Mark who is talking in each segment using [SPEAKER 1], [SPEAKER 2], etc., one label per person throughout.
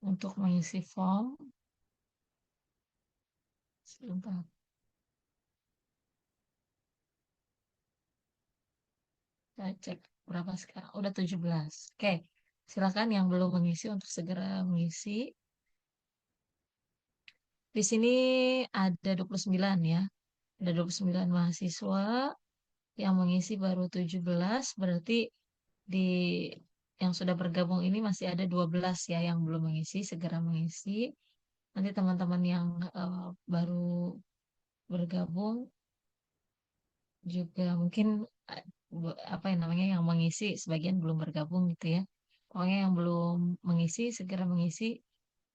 [SPEAKER 1] untuk mengisi form. Sebentar, saya cek berapa sekarang. Udah 17. Oke, silakan yang belum mengisi untuk segera mengisi. Di sini ada 29 ya. Ada 29 mahasiswa yang mengisi baru 17, berarti di yang sudah bergabung ini masih ada 12 ya yang belum mengisi, segera mengisi. Nanti teman-teman yang baru bergabung juga mungkin eh, apa yang namanya yang mengisi sebagian belum bergabung gitu ya. Pokoknya yang belum mengisi segera mengisi,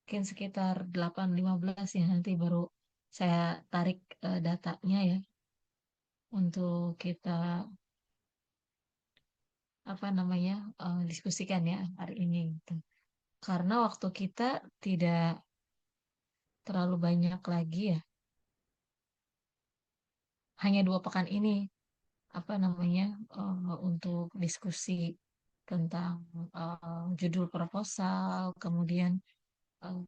[SPEAKER 1] mungkin sekitar 8.15 ya, nanti baru saya tarik datanya ya untuk kita apa namanya diskusikan ya hari ini gitu. Karena waktu kita tidak terlalu banyak lagi ya, hanya 2 pekan ini apa namanya untuk diskusi tentang judul proposal, kemudian eh,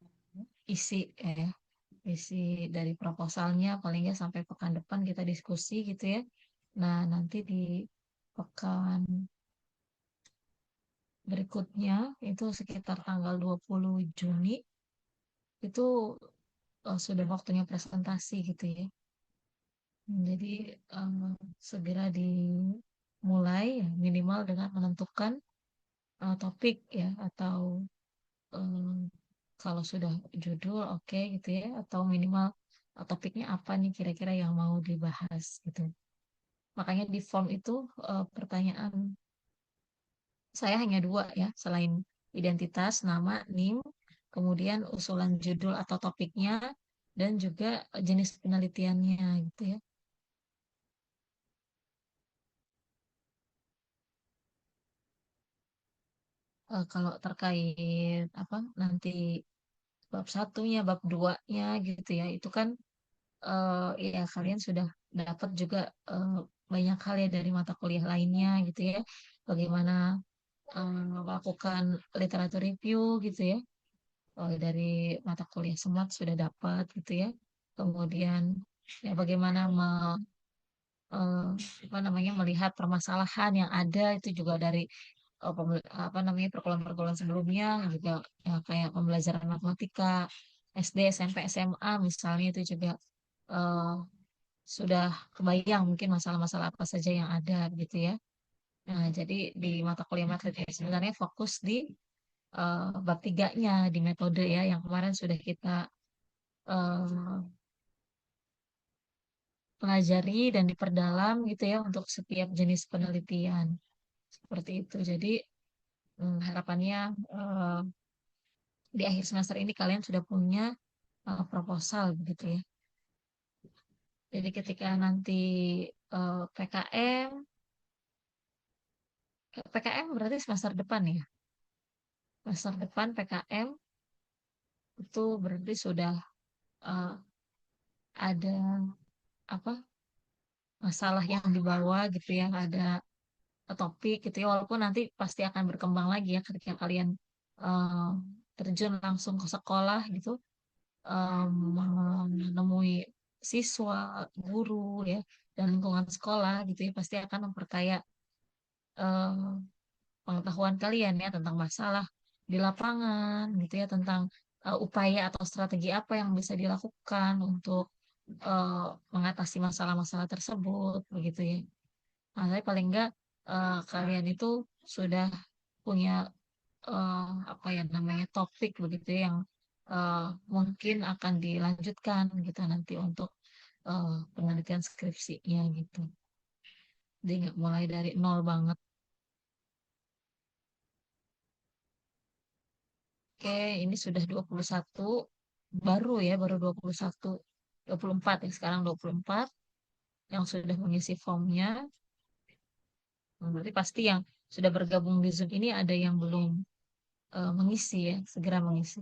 [SPEAKER 1] isi isi dari proposalnya paling nggak sampai pekan depan kita diskusi gitu ya. Nah, nanti di pekan berikutnya itu sekitar tanggal 20 Juni itu sudah waktunya presentasi gitu ya. Jadi segera dimulai ya, minimal dengan menentukan topik ya atau eh, kalau sudah judul oke gitu ya atau minimal topiknya apa nih kira-kira yang mau dibahas gitu. Makanya di form itu pertanyaan saya hanya 2 ya, selain identitas, nama, NIM, kemudian usulan judul atau topiknya, dan juga jenis penelitiannya gitu ya. Kalau terkait apa nanti bab satunya, bab duanya gitu ya, itu kan ya kalian sudah dapat juga eh, banyak hal ya dari mata kuliah lainnya gitu ya. Bagaimana melakukan literatur review gitu ya. Dari mata kuliah SMAT sudah dapat gitu ya. Kemudian ya bagaimana eh, apa namanya melihat permasalahan yang ada itu juga dari apa namanya pergaulan-pergaulan sebelumnya juga ya, kayak pembelajaran matematika SD, SMP, SMA misalnya itu juga eh, sudah kebayang mungkin masalah-masalah apa saja yang ada gitu ya. Nah, jadi di mata kuliah matematika sebenarnya fokus di bab tiganya di metode ya yang kemarin sudah kita eh, pelajari dan diperdalam gitu ya untuk setiap jenis penelitian seperti itu. Jadi harapannya eh, di akhir semester ini kalian sudah punya proposal begitu ya. Jadi ketika nanti PKM, PKM berarti semester depan ya. Semester depan PKM itu berarti sudah eh, ada apa masalah yang dibawa gitu ya, ada topik gitu ya. Walaupun nanti pasti akan berkembang lagi ya ketika kalian eh, terjun langsung ke sekolah gitu, menemui siswa, guru ya, dan lingkungan sekolah gitu ya, pasti akan memperkaya eh, pengetahuan kalian ya tentang masalah di lapangan gitu ya, tentang upaya atau strategi apa yang bisa dilakukan untuk eh, mengatasi masalah-masalah tersebut begitu ya. Nah, tapi paling enggak kalian itu sudah punya apa ya namanya topik begitu ya, yang eh, mungkin akan dilanjutkan gitu nanti untuk penelitian skripsinya gitu. Jadi nggak mulai dari nol banget. Oke, ini sudah 21, baru ya, baru 21, 24 ya, sekarang 24 yang sudah mengisi formnya. Berarti pasti yang sudah bergabung di Zoom ini ada yang belum mengisi ya, segera mengisi.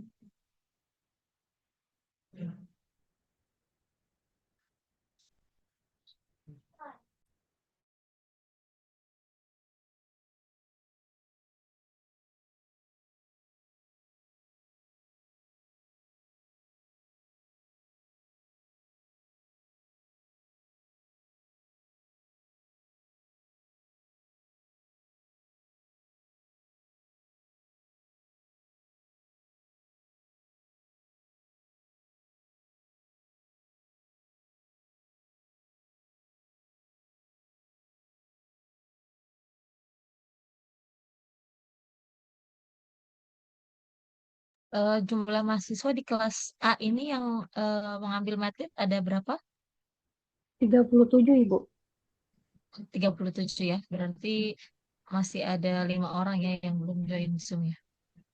[SPEAKER 1] Jumlah mahasiswa di kelas A ini yang mengambil materi ada berapa?
[SPEAKER 2] 37 Ibu.
[SPEAKER 1] 37 ya. Berarti masih ada 5 orang ya yang belum join Zoom ya.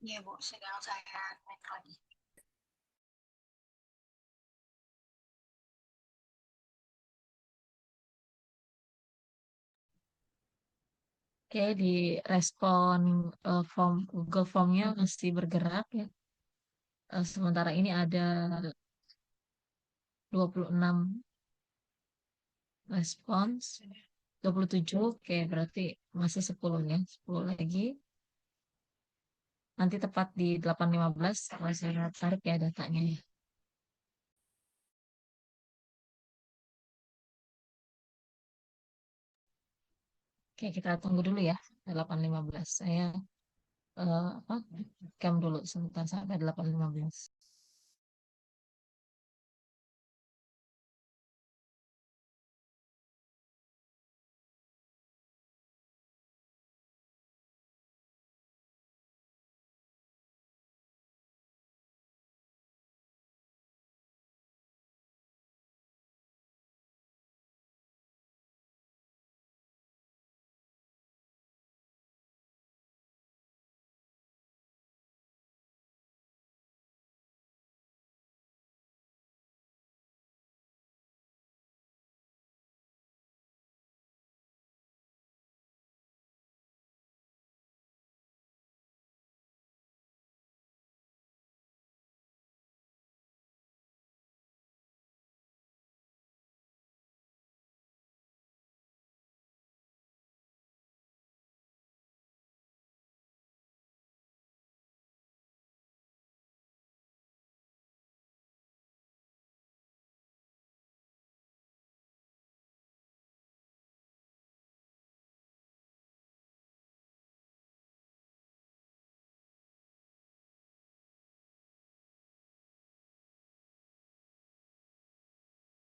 [SPEAKER 2] Iya Bu, sedang saya naik lagi.
[SPEAKER 1] Oke, di respon form Google Formnya masih bergerak ya. Sementara ini ada 26 respons. 27, oke berarti masih 10 ya. 10 lagi. Nanti tepat di 8.15 kalau saya tarik ya datanya ya. Oke, kita tunggu dulu ya. 8.15. Saya apa? Cam dulu sebentar sampai 8.15.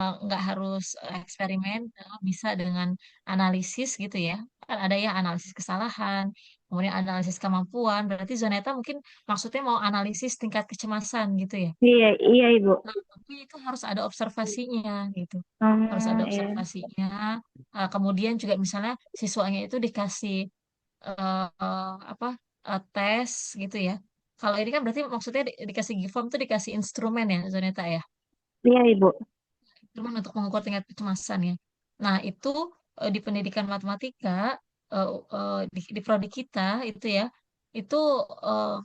[SPEAKER 1] Nggak harus eksperimen, bisa dengan analisis gitu ya. Kan ada ya analisis kesalahan, kemudian analisis kemampuan. Berarti Zoneta mungkin maksudnya mau analisis tingkat kecemasan gitu ya.
[SPEAKER 2] Iya, iya Ibu.
[SPEAKER 1] Nah, tapi itu harus ada observasinya gitu. Harus ada
[SPEAKER 2] Iya.
[SPEAKER 1] observasinya. Kemudian juga misalnya siswanya itu dikasih apa tes gitu ya. Kalau ini kan berarti maksudnya dikasih form tuh dikasih instrumen ya, Zoneta ya.
[SPEAKER 2] Iya Ibu.
[SPEAKER 1] Instrumen untuk mengukur tingkat kecemasan ya. Nah, itu di pendidikan matematika eh, di prodi kita itu ya, itu eh,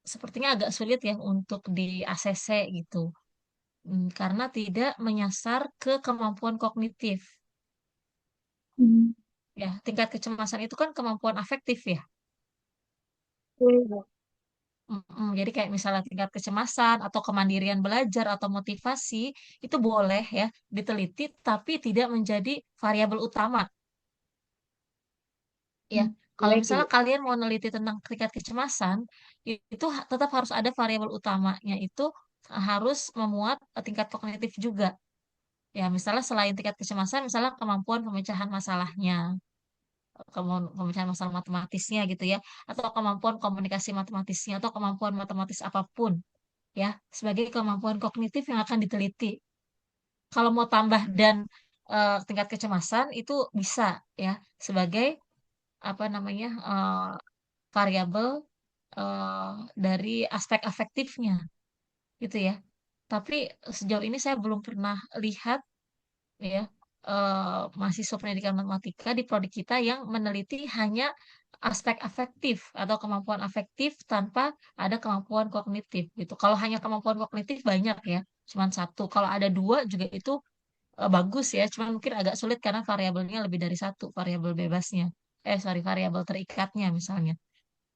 [SPEAKER 1] sepertinya agak sulit ya untuk di ACC gitu. Karena tidak menyasar ke kemampuan kognitif.
[SPEAKER 2] Hmm.
[SPEAKER 1] Ya, tingkat kecemasan itu kan kemampuan afektif ya.
[SPEAKER 2] Iya Ibu.
[SPEAKER 1] Jadi kayak misalnya tingkat kecemasan atau kemandirian belajar atau motivasi itu boleh ya diteliti tapi tidak menjadi variabel utama. Ya,
[SPEAKER 2] Hmm.
[SPEAKER 1] kalau
[SPEAKER 2] Baik
[SPEAKER 1] misalnya
[SPEAKER 2] Ibu.
[SPEAKER 1] kalian mau neliti tentang tingkat kecemasan, itu tetap harus ada variabel utamanya itu harus memuat tingkat kognitif juga. Ya, misalnya selain tingkat kecemasan, misalnya kemampuan pemecahan masalahnya, kemampuan pemecahan masalah matematisnya gitu ya, atau kemampuan komunikasi matematisnya, atau kemampuan matematis apapun, ya, sebagai kemampuan kognitif yang akan diteliti. Kalau mau tambah dan tingkat kecemasan itu bisa ya sebagai apa namanya variabel eh, dari aspek afektifnya gitu ya. Tapi sejauh ini saya belum pernah lihat ya mahasiswa pendidikan matematika di prodi kita yang meneliti hanya aspek afektif atau kemampuan afektif tanpa ada kemampuan kognitif gitu. Kalau hanya kemampuan kognitif banyak ya, cuman satu. Kalau ada dua juga itu bagus ya, cuman mungkin agak sulit karena variabelnya lebih dari satu, variabel bebasnya. Sorry, variabel terikatnya misalnya.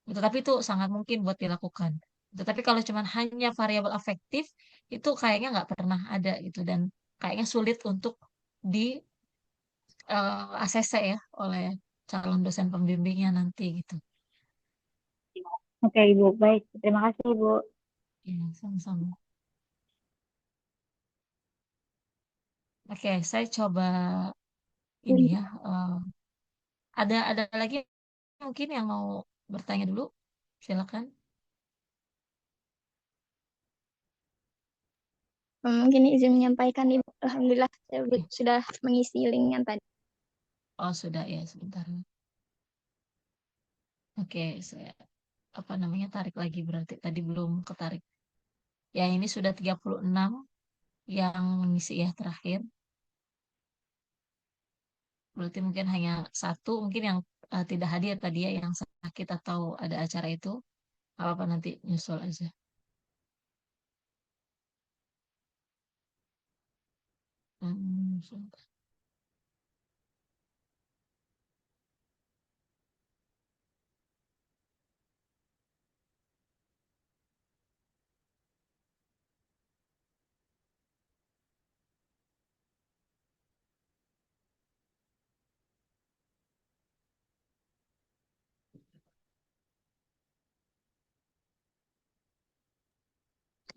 [SPEAKER 1] Tetapi itu sangat mungkin buat dilakukan. Tetapi kalau cuman hanya variabel afektif, itu kayaknya nggak pernah ada gitu dan kayaknya sulit untuk di ACC ya oleh calon dosen pembimbingnya nanti gitu.
[SPEAKER 2] Oke Ibu, baik. Terima kasih Ibu.
[SPEAKER 1] Ya, sama-sama. Oke, saya coba ini ya. Ada lagi mungkin yang mau bertanya dulu? Silakan.
[SPEAKER 3] Mungkin izin menyampaikan Ibu. Alhamdulillah saya
[SPEAKER 1] Ya.
[SPEAKER 3] sudah mengisi link yang tadi.
[SPEAKER 1] Oh, sudah ya, sebentar. Oke, saya apa namanya tarik lagi berarti tadi belum ketarik. Ya, ini sudah 36 yang mengisi ya terakhir. Berarti mungkin hanya satu, mungkin yang tidak hadir tadi ya, yang sakit atau ada acara itu. Apa-apa nanti nyusul aja. Sebentar.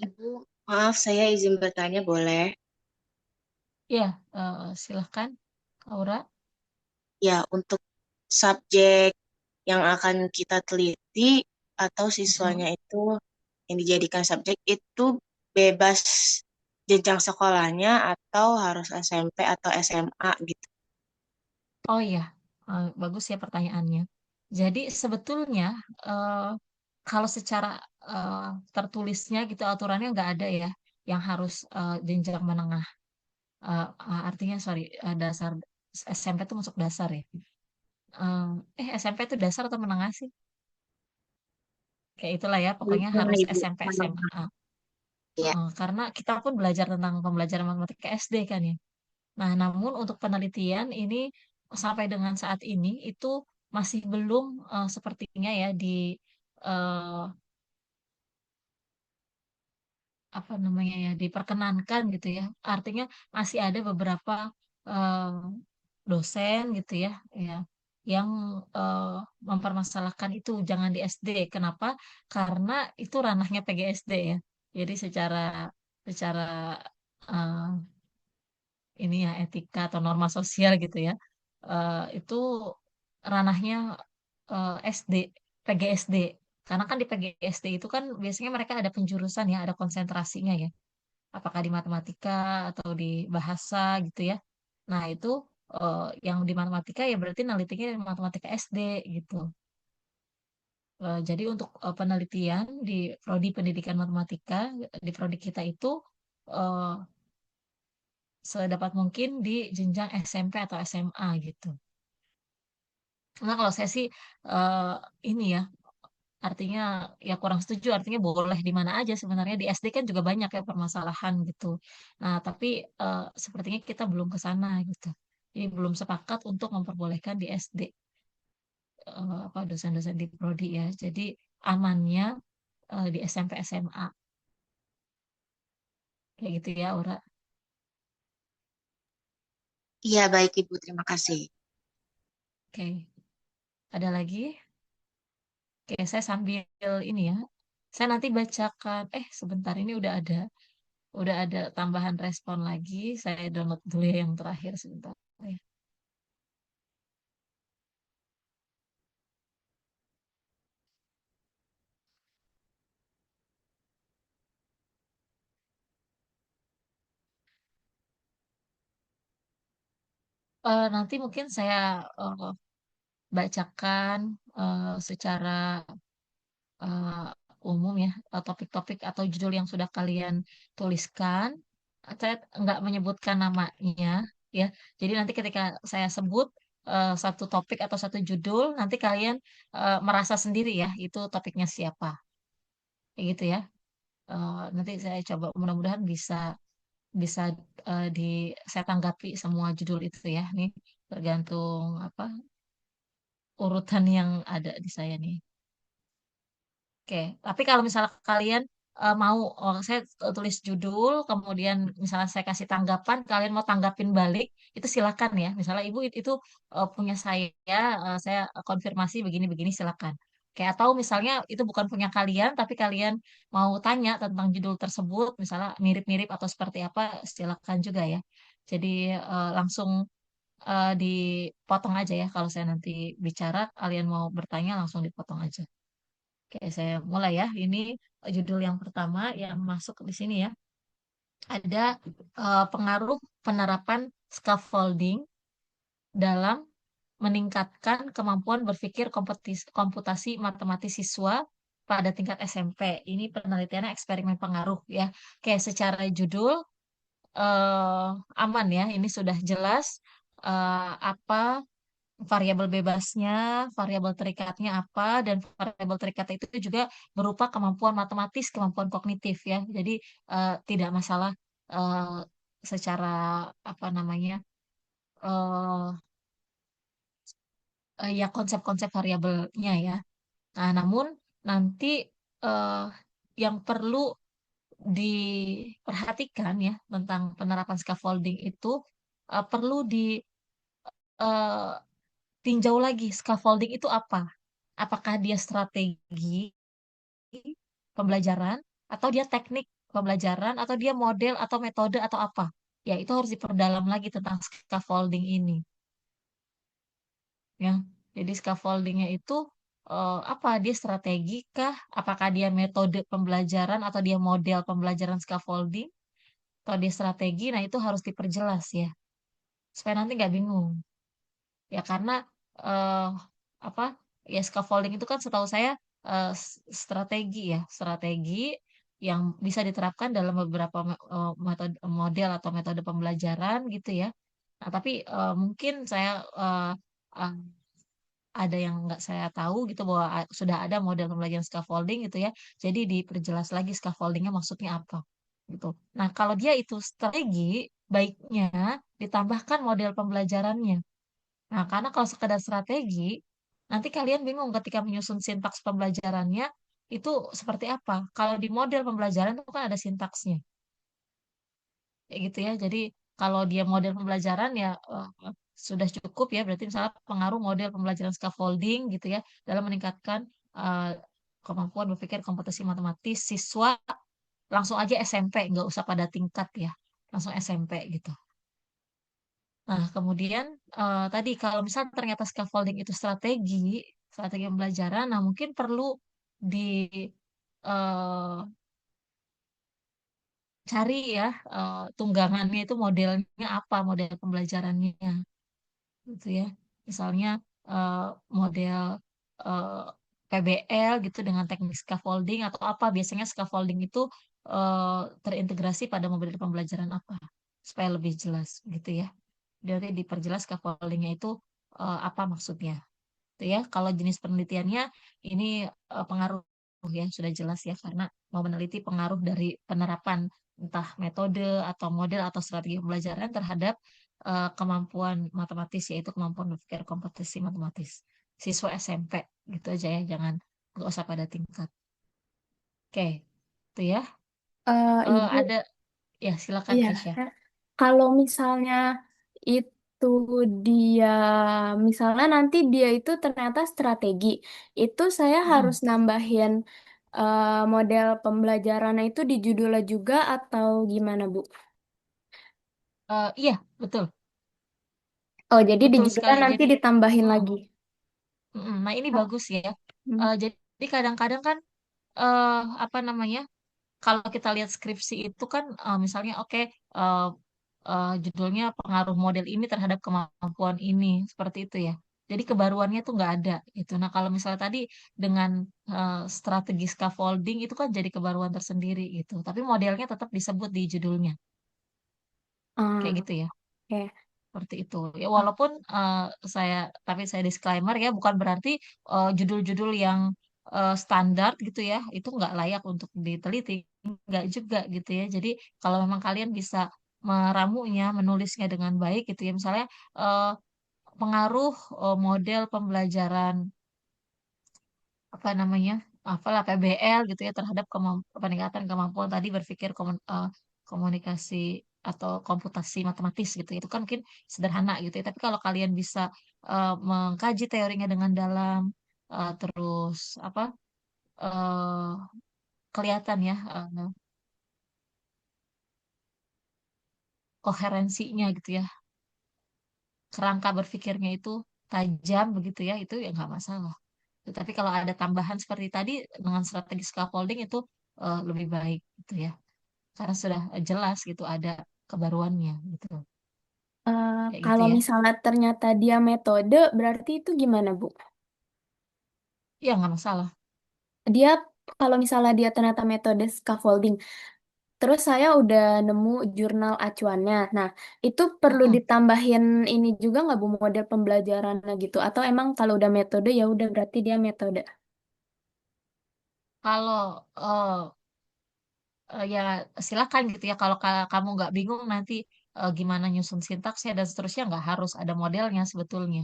[SPEAKER 4] Ibu, maaf saya izin bertanya boleh?
[SPEAKER 1] Ya, silahkan, Aura.
[SPEAKER 4] Ya, untuk subjek yang akan kita teliti atau siswanya
[SPEAKER 1] Mhm.
[SPEAKER 4] itu yang dijadikan subjek itu bebas jenjang sekolahnya atau harus SMP atau SMA gitu.
[SPEAKER 1] Oh iya, bagus ya pertanyaannya. Jadi sebetulnya eh, kalau secara eh, tertulisnya gitu aturannya nggak ada ya yang harus jenjang menengah. Artinya sorry dasar SMP itu masuk dasar ya. SMP itu dasar atau menengah sih? Kayak itulah ya. Pokoknya
[SPEAKER 4] Gimana
[SPEAKER 1] harus
[SPEAKER 4] Ibu?
[SPEAKER 1] SMP SMA.
[SPEAKER 4] Ya.
[SPEAKER 1] Karena kita pun belajar tentang pembelajaran matematika SD kan ya. Nah, namun untuk penelitian ini sampai dengan saat ini itu masih belum sepertinya ya di eh, apa namanya ya diperkenankan gitu ya. Artinya masih ada beberapa eh, dosen gitu ya, ya yang eh, mempermasalahkan itu jangan di SD. Kenapa? Karena itu ranahnya PGSD ya. Jadi secara secara eh, ini ya etika atau norma sosial gitu ya. Itu ranahnya SD, PGSD. Karena kan di PGSD itu kan biasanya mereka ada penjurusan ya, ada konsentrasinya ya. Apakah di matematika atau di bahasa gitu ya. Nah, itu yang di matematika ya berarti nelitinya di matematika SD gitu. Jadi untuk penelitian di prodi pendidikan matematika di prodi kita itu eh, sedapat mungkin di jenjang SMP atau SMA gitu. Nah, kalau saya sih eh, ini ya, artinya ya kurang setuju, artinya boleh di mana aja sebenarnya. Di SD kan juga banyak ya permasalahan gitu. Nah, tapi sepertinya kita belum ke sana gitu. Jadi belum sepakat untuk memperbolehkan di SD apa dosen-dosen di prodi ya. Jadi amannya di SMP SMA kayak gitu ya, Ora.
[SPEAKER 4] Iya, baik Ibu, terima kasih.
[SPEAKER 1] Oke, ada lagi? Oke, saya sambil ini ya. Saya nanti bacakan. Sebentar ini udah ada tambahan respon lagi. Saya download dulu ya yang terakhir sebentar. Ya. Nanti mungkin saya eh, bacakan secara eh, umum ya topik-topik atau judul yang sudah kalian tuliskan. Saya nggak menyebutkan namanya ya. Jadi nanti ketika saya sebut satu topik atau satu judul, nanti kalian merasa sendiri ya itu topiknya siapa. Kayak gitu ya. Nanti saya coba mudah-mudahan bisa bisa di saya tanggapi semua judul itu ya. Nih tergantung apa urutan yang ada di saya nih. Oke, tapi kalau misalnya kalian mau, saya tulis judul, kemudian misalnya saya kasih tanggapan, kalian mau tanggapin balik, itu silakan ya. Misalnya ibu itu punya saya konfirmasi begini-begini silakan. Oke, atau misalnya itu bukan punya kalian, tapi kalian mau tanya tentang judul tersebut, misalnya mirip-mirip atau seperti apa, silakan juga ya. Jadi langsung dipotong aja ya. Kalau saya nanti bicara, kalian mau bertanya langsung dipotong aja. Oke, saya mulai ya. Ini judul yang pertama yang masuk di sini ya. ada pengaruh penerapan scaffolding dalam meningkatkan kemampuan berpikir komputasi matematis siswa pada tingkat SMP. Ini penelitiannya eksperimen pengaruh ya. Kayak secara judul eh, aman ya, ini sudah jelas apa variabel bebasnya, variabel terikatnya apa, dan variabel terikat itu juga berupa kemampuan matematis, kemampuan kognitif ya. Jadi tidak masalah eh, secara apa namanya eh ya konsep-konsep variabelnya ya. Nah, namun nanti eh, yang perlu diperhatikan ya tentang penerapan scaffolding itu perlu ditinjau lagi scaffolding itu apa? Apakah dia strategi pembelajaran atau dia teknik pembelajaran atau dia model atau metode atau apa? Ya, itu harus diperdalam lagi tentang scaffolding ini. Ya. Jadi scaffoldingnya itu apa? Dia strategi kah? Apakah dia metode pembelajaran atau dia model pembelajaran scaffolding? Atau dia strategi? Nah, itu harus diperjelas ya. Supaya nanti nggak bingung. Ya, karena eh, apa? Ya, scaffolding itu kan setahu saya strategi ya. Strategi yang bisa diterapkan dalam beberapa metode model atau metode pembelajaran gitu ya. Nah, tapi mungkin saya eh, ada yang nggak saya tahu gitu bahwa sudah ada model pembelajaran scaffolding gitu ya. Jadi diperjelas lagi scaffoldingnya maksudnya apa gitu. Nah, kalau dia itu strategi, baiknya ditambahkan model pembelajarannya. Nah, karena kalau sekedar strategi, nanti kalian bingung ketika menyusun sintaks pembelajarannya itu seperti apa. Kalau di model pembelajaran itu kan ada sintaksnya. Kayak gitu ya. Jadi kalau dia model pembelajaran ya sudah cukup ya. Berarti misalnya pengaruh model pembelajaran scaffolding gitu ya dalam meningkatkan eh, kemampuan berpikir kompetensi matematis siswa langsung aja SMP, nggak usah pada tingkat ya, langsung SMP gitu. Nah, kemudian tadi kalau misalnya ternyata scaffolding itu strategi pembelajaran, nah mungkin perlu dicari ya tunggangannya itu modelnya apa, model pembelajarannya gitu ya. Misalnya eh, model eh, PBL gitu dengan teknik scaffolding atau apa. Biasanya scaffolding itu eh, terintegrasi pada model pembelajaran apa supaya lebih jelas gitu ya. Jadi diperjelas scaffoldingnya itu apa maksudnya. Gitu ya. Kalau jenis penelitiannya ini pengaruh ya sudah jelas ya karena mau meneliti pengaruh dari penerapan entah metode atau model atau strategi pembelajaran terhadap kemampuan matematis yaitu kemampuan berpikir kompetensi matematis siswa SMP gitu aja ya jangan nggak usah pada tingkat. Oke, itu ya.
[SPEAKER 5] Ibu,
[SPEAKER 1] Ada ya silakan
[SPEAKER 5] iya,
[SPEAKER 1] Aisyah.
[SPEAKER 5] kalau misalnya itu dia, misalnya nanti dia itu ternyata strategi, itu saya harus
[SPEAKER 1] Mm-mm.
[SPEAKER 5] nambahin model pembelajaran itu di judulnya juga atau gimana, Bu?
[SPEAKER 1] Iya betul
[SPEAKER 5] Oh, jadi di
[SPEAKER 1] betul
[SPEAKER 5] judulnya
[SPEAKER 1] sekali.
[SPEAKER 5] nanti
[SPEAKER 1] Jadi
[SPEAKER 5] ditambahin
[SPEAKER 1] mm,
[SPEAKER 5] lagi.
[SPEAKER 1] nah ini
[SPEAKER 5] Oh,
[SPEAKER 1] bagus ya.
[SPEAKER 5] hmm.
[SPEAKER 1] Jadi kadang-kadang kan eh apa namanya? Kalau kita lihat skripsi itu kan misalnya oke eh, judulnya pengaruh model ini terhadap kemampuan ini seperti itu ya. Jadi kebaruannya tuh nggak ada gitu. Nah kalau misalnya tadi dengan strategi scaffolding itu kan jadi kebaruan tersendiri gitu. Tapi modelnya tetap disebut di judulnya kayak
[SPEAKER 5] Ah,
[SPEAKER 1] gitu ya.
[SPEAKER 5] oke.
[SPEAKER 1] Seperti itu. Ya walaupun saya tapi saya disclaimer ya bukan berarti judul-judul yang standar gitu ya itu nggak layak untuk diteliti, nggak juga gitu ya. Jadi kalau memang kalian bisa meramunya, menulisnya dengan baik gitu ya. Misalnya eh, pengaruh model pembelajaran apa namanya? Apalah PBL gitu ya terhadap peningkatan kemampuan tadi berpikir komunikasi atau komputasi matematis gitu. Itu kan mungkin sederhana gitu ya. Tapi kalau kalian bisa mengkaji teorinya dengan dalam terus apa eh, kelihatan ya koherensinya gitu ya. Kerangka berpikirnya itu tajam begitu ya, itu ya nggak masalah. Tetapi kalau ada tambahan seperti tadi dengan strategi scaffolding itu lebih baik gitu ya. karena sudah jelas gitu ada kebaruannya gitu. Kayak gitu
[SPEAKER 5] Kalau
[SPEAKER 1] ya.
[SPEAKER 5] misalnya ternyata dia metode, berarti itu gimana, Bu?
[SPEAKER 1] Ya nggak masalah.
[SPEAKER 5] Dia kalau misalnya dia ternyata metode scaffolding, terus saya udah nemu jurnal acuannya. Nah, itu perlu
[SPEAKER 1] Mm-mm.
[SPEAKER 5] ditambahin ini juga nggak, Bu, model pembelajarannya gitu? Atau emang kalau udah metode ya udah berarti dia metode?
[SPEAKER 1] Kalau ya silakan gitu ya. Kalau kamu nggak bingung nanti gimana nyusun sintaksnya dan seterusnya, nggak harus ada modelnya sebetulnya.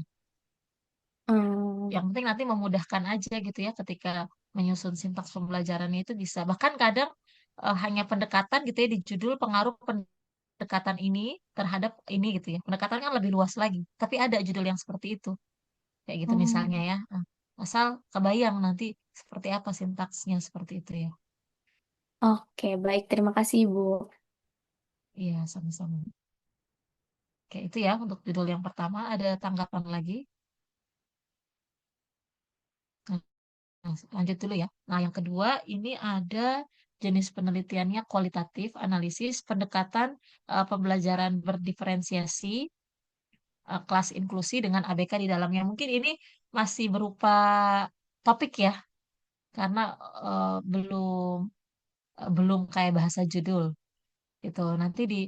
[SPEAKER 5] Hmm.
[SPEAKER 1] Yang penting nanti memudahkan aja gitu ya ketika menyusun sintaks pembelajarannya itu bisa. Bahkan kadang hanya pendekatan gitu ya di judul, pengaruh pendekatan ini terhadap ini gitu ya. Pendekatan kan lebih luas lagi. Tapi ada judul yang seperti itu. Kayak gitu misalnya
[SPEAKER 5] Hmm.
[SPEAKER 1] ya. Nah, asal kebayang nanti seperti apa sintaksnya seperti itu ya.
[SPEAKER 5] Oke, baik. Terima kasih, Ibu.
[SPEAKER 1] Iya, sama-sama. Kayak itu ya untuk judul yang pertama. Ada tanggapan lagi? Nah, lanjut dulu ya. Nah, yang kedua ini ada jenis penelitiannya kualitatif, analisis, pendekatan pembelajaran berdiferensiasi, kelas inklusi dengan ABK di dalamnya. Mungkin ini masih berupa topik ya, karena belum belum kayak bahasa judul gitu. Nanti di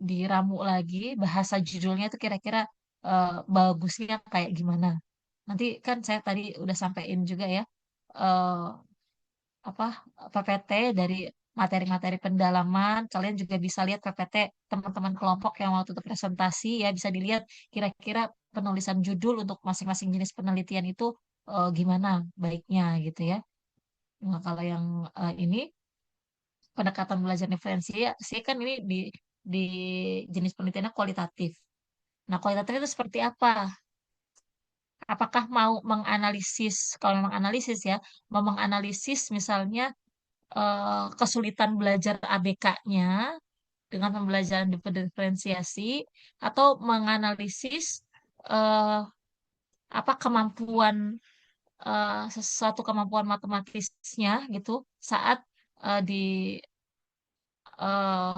[SPEAKER 1] diramu lagi bahasa judulnya itu kira-kira bagusnya kayak gimana. Nanti kan saya tadi udah sampein juga ya eh, apa PPT dari materi-materi pendalaman. Kalian juga bisa lihat PPT teman-teman kelompok yang waktu itu presentasi ya, bisa dilihat kira-kira penulisan judul untuk masing-masing jenis penelitian itu gimana baiknya gitu ya. Nah, kalau yang ini pendekatan belajar diferensiasi kan ini di jenis penelitiannya kualitatif. Nah, kualitatif itu seperti apa? Apakah mau menganalisis, kalau memang analisis ya, mau menganalisis misalnya kesulitan belajar ABK-nya dengan pembelajaran diferensiasi, atau menganalisis eh, apa kemampuan sesuatu kemampuan matematisnya gitu saat di eh,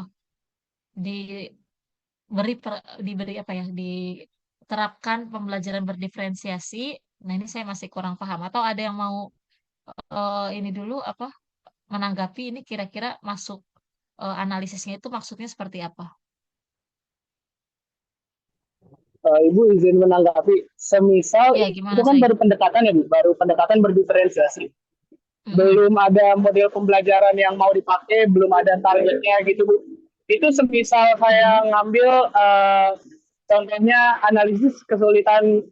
[SPEAKER 1] diberi apa ya, diterapkan pembelajaran berdiferensiasi. Nah, ini saya masih kurang paham. Atau ada yang mau ini dulu apa menanggapi ini kira-kira masuk analisisnya itu maksudnya seperti apa?
[SPEAKER 6] Ibu izin menanggapi, semisal
[SPEAKER 1] Ya,
[SPEAKER 6] itu
[SPEAKER 1] gimana
[SPEAKER 6] kan
[SPEAKER 1] Said?
[SPEAKER 6] baru pendekatan ya, Bu, baru pendekatan berdiferensiasi.
[SPEAKER 1] Mm-mm.
[SPEAKER 6] Belum ada model pembelajaran yang mau dipakai, belum ada targetnya gitu, Bu. Itu semisal
[SPEAKER 1] Mm-mm.
[SPEAKER 6] saya ngambil contohnya analisis kesulitan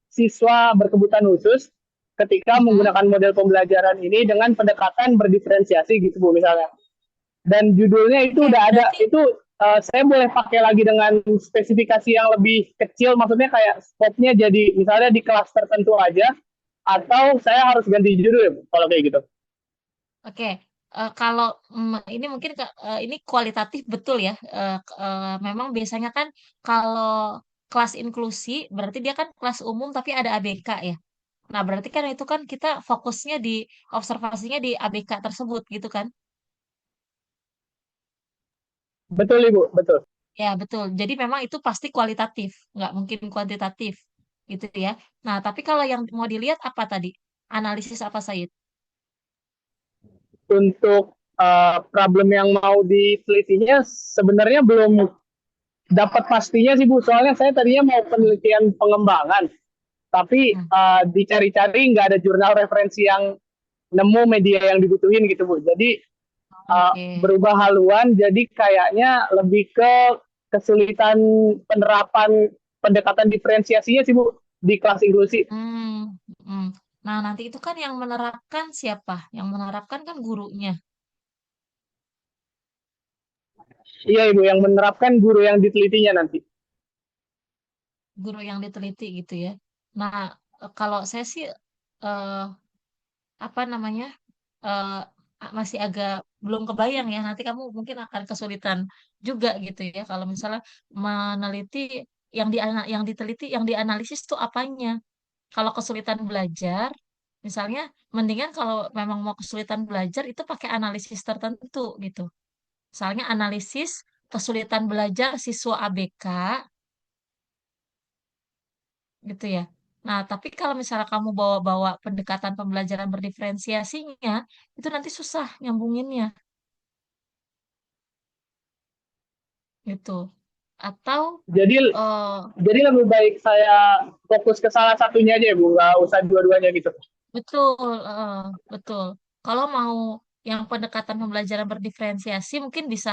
[SPEAKER 6] siswa berkebutuhan khusus ketika
[SPEAKER 1] Mm-mm.
[SPEAKER 6] menggunakan model pembelajaran ini dengan pendekatan berdiferensiasi gitu, Bu, misalnya. Dan judulnya itu
[SPEAKER 1] Oke,
[SPEAKER 6] udah ada,
[SPEAKER 1] berarti
[SPEAKER 6] itu saya boleh pakai lagi dengan spesifikasi yang lebih kecil, maksudnya kayak skopnya jadi misalnya di kelas tertentu aja, atau saya harus ganti judul ya, Bu, kalau kayak gitu.
[SPEAKER 1] oke. Kalau ini mungkin ini kualitatif betul ya. Memang biasanya kan kalau kelas inklusi berarti dia kan kelas umum tapi ada ABK ya. Nah, berarti kan itu kan kita fokusnya di observasinya di ABK tersebut gitu kan?
[SPEAKER 6] Betul Ibu, betul.
[SPEAKER 1] Ya, betul. Jadi memang itu pasti kualitatif, nggak mungkin kuantitatif gitu ya. Nah, tapi kalau yang mau dilihat apa tadi? Analisis apa, Said?
[SPEAKER 6] Untuk problem yang mau ditelitinya sebenarnya belum dapat pastinya sih Bu, soalnya saya tadinya mau
[SPEAKER 1] Hmm.
[SPEAKER 6] penelitian pengembangan, tapi
[SPEAKER 1] Hmm.
[SPEAKER 6] dicari-cari nggak ada jurnal referensi yang nemu media yang dibutuhin gitu Bu. Jadi
[SPEAKER 1] Oke.
[SPEAKER 6] berubah haluan, jadi kayaknya lebih ke kesulitan penerapan pendekatan diferensiasinya sih Bu di kelas inklusi.
[SPEAKER 1] Hmm. Hmm. Nah, nanti itu kan yang menerapkan siapa? Yang menerapkan kan gurunya,
[SPEAKER 6] Iya Ibu, yang menerapkan guru yang ditelitinya nanti.
[SPEAKER 1] guru yang diteliti gitu ya. Nah, kalau saya sih eh, apa namanya? eh, masih agak belum kebayang ya. Nanti kamu mungkin akan kesulitan juga gitu ya kalau misalnya meneliti yang diteliti, yang dianalisis tuh apanya. Kalau kesulitan belajar, Misalnya, mendingan kalau memang mau kesulitan belajar itu pakai analisis tertentu gitu. Misalnya analisis kesulitan belajar siswa ABK gitu ya. Nah, tapi kalau misalnya kamu bawa-bawa pendekatan pembelajaran berdiferensiasinya, itu nanti susah nyambunginnya gitu. Atau
[SPEAKER 6] Jadi
[SPEAKER 1] eh,
[SPEAKER 6] jadi lebih baik saya fokus ke salah satunya aja ya Bu, nggak usah dua-duanya gitu.
[SPEAKER 1] betul, betul. Kalau mau yang pendekatan pembelajaran berdiferensiasi mungkin bisa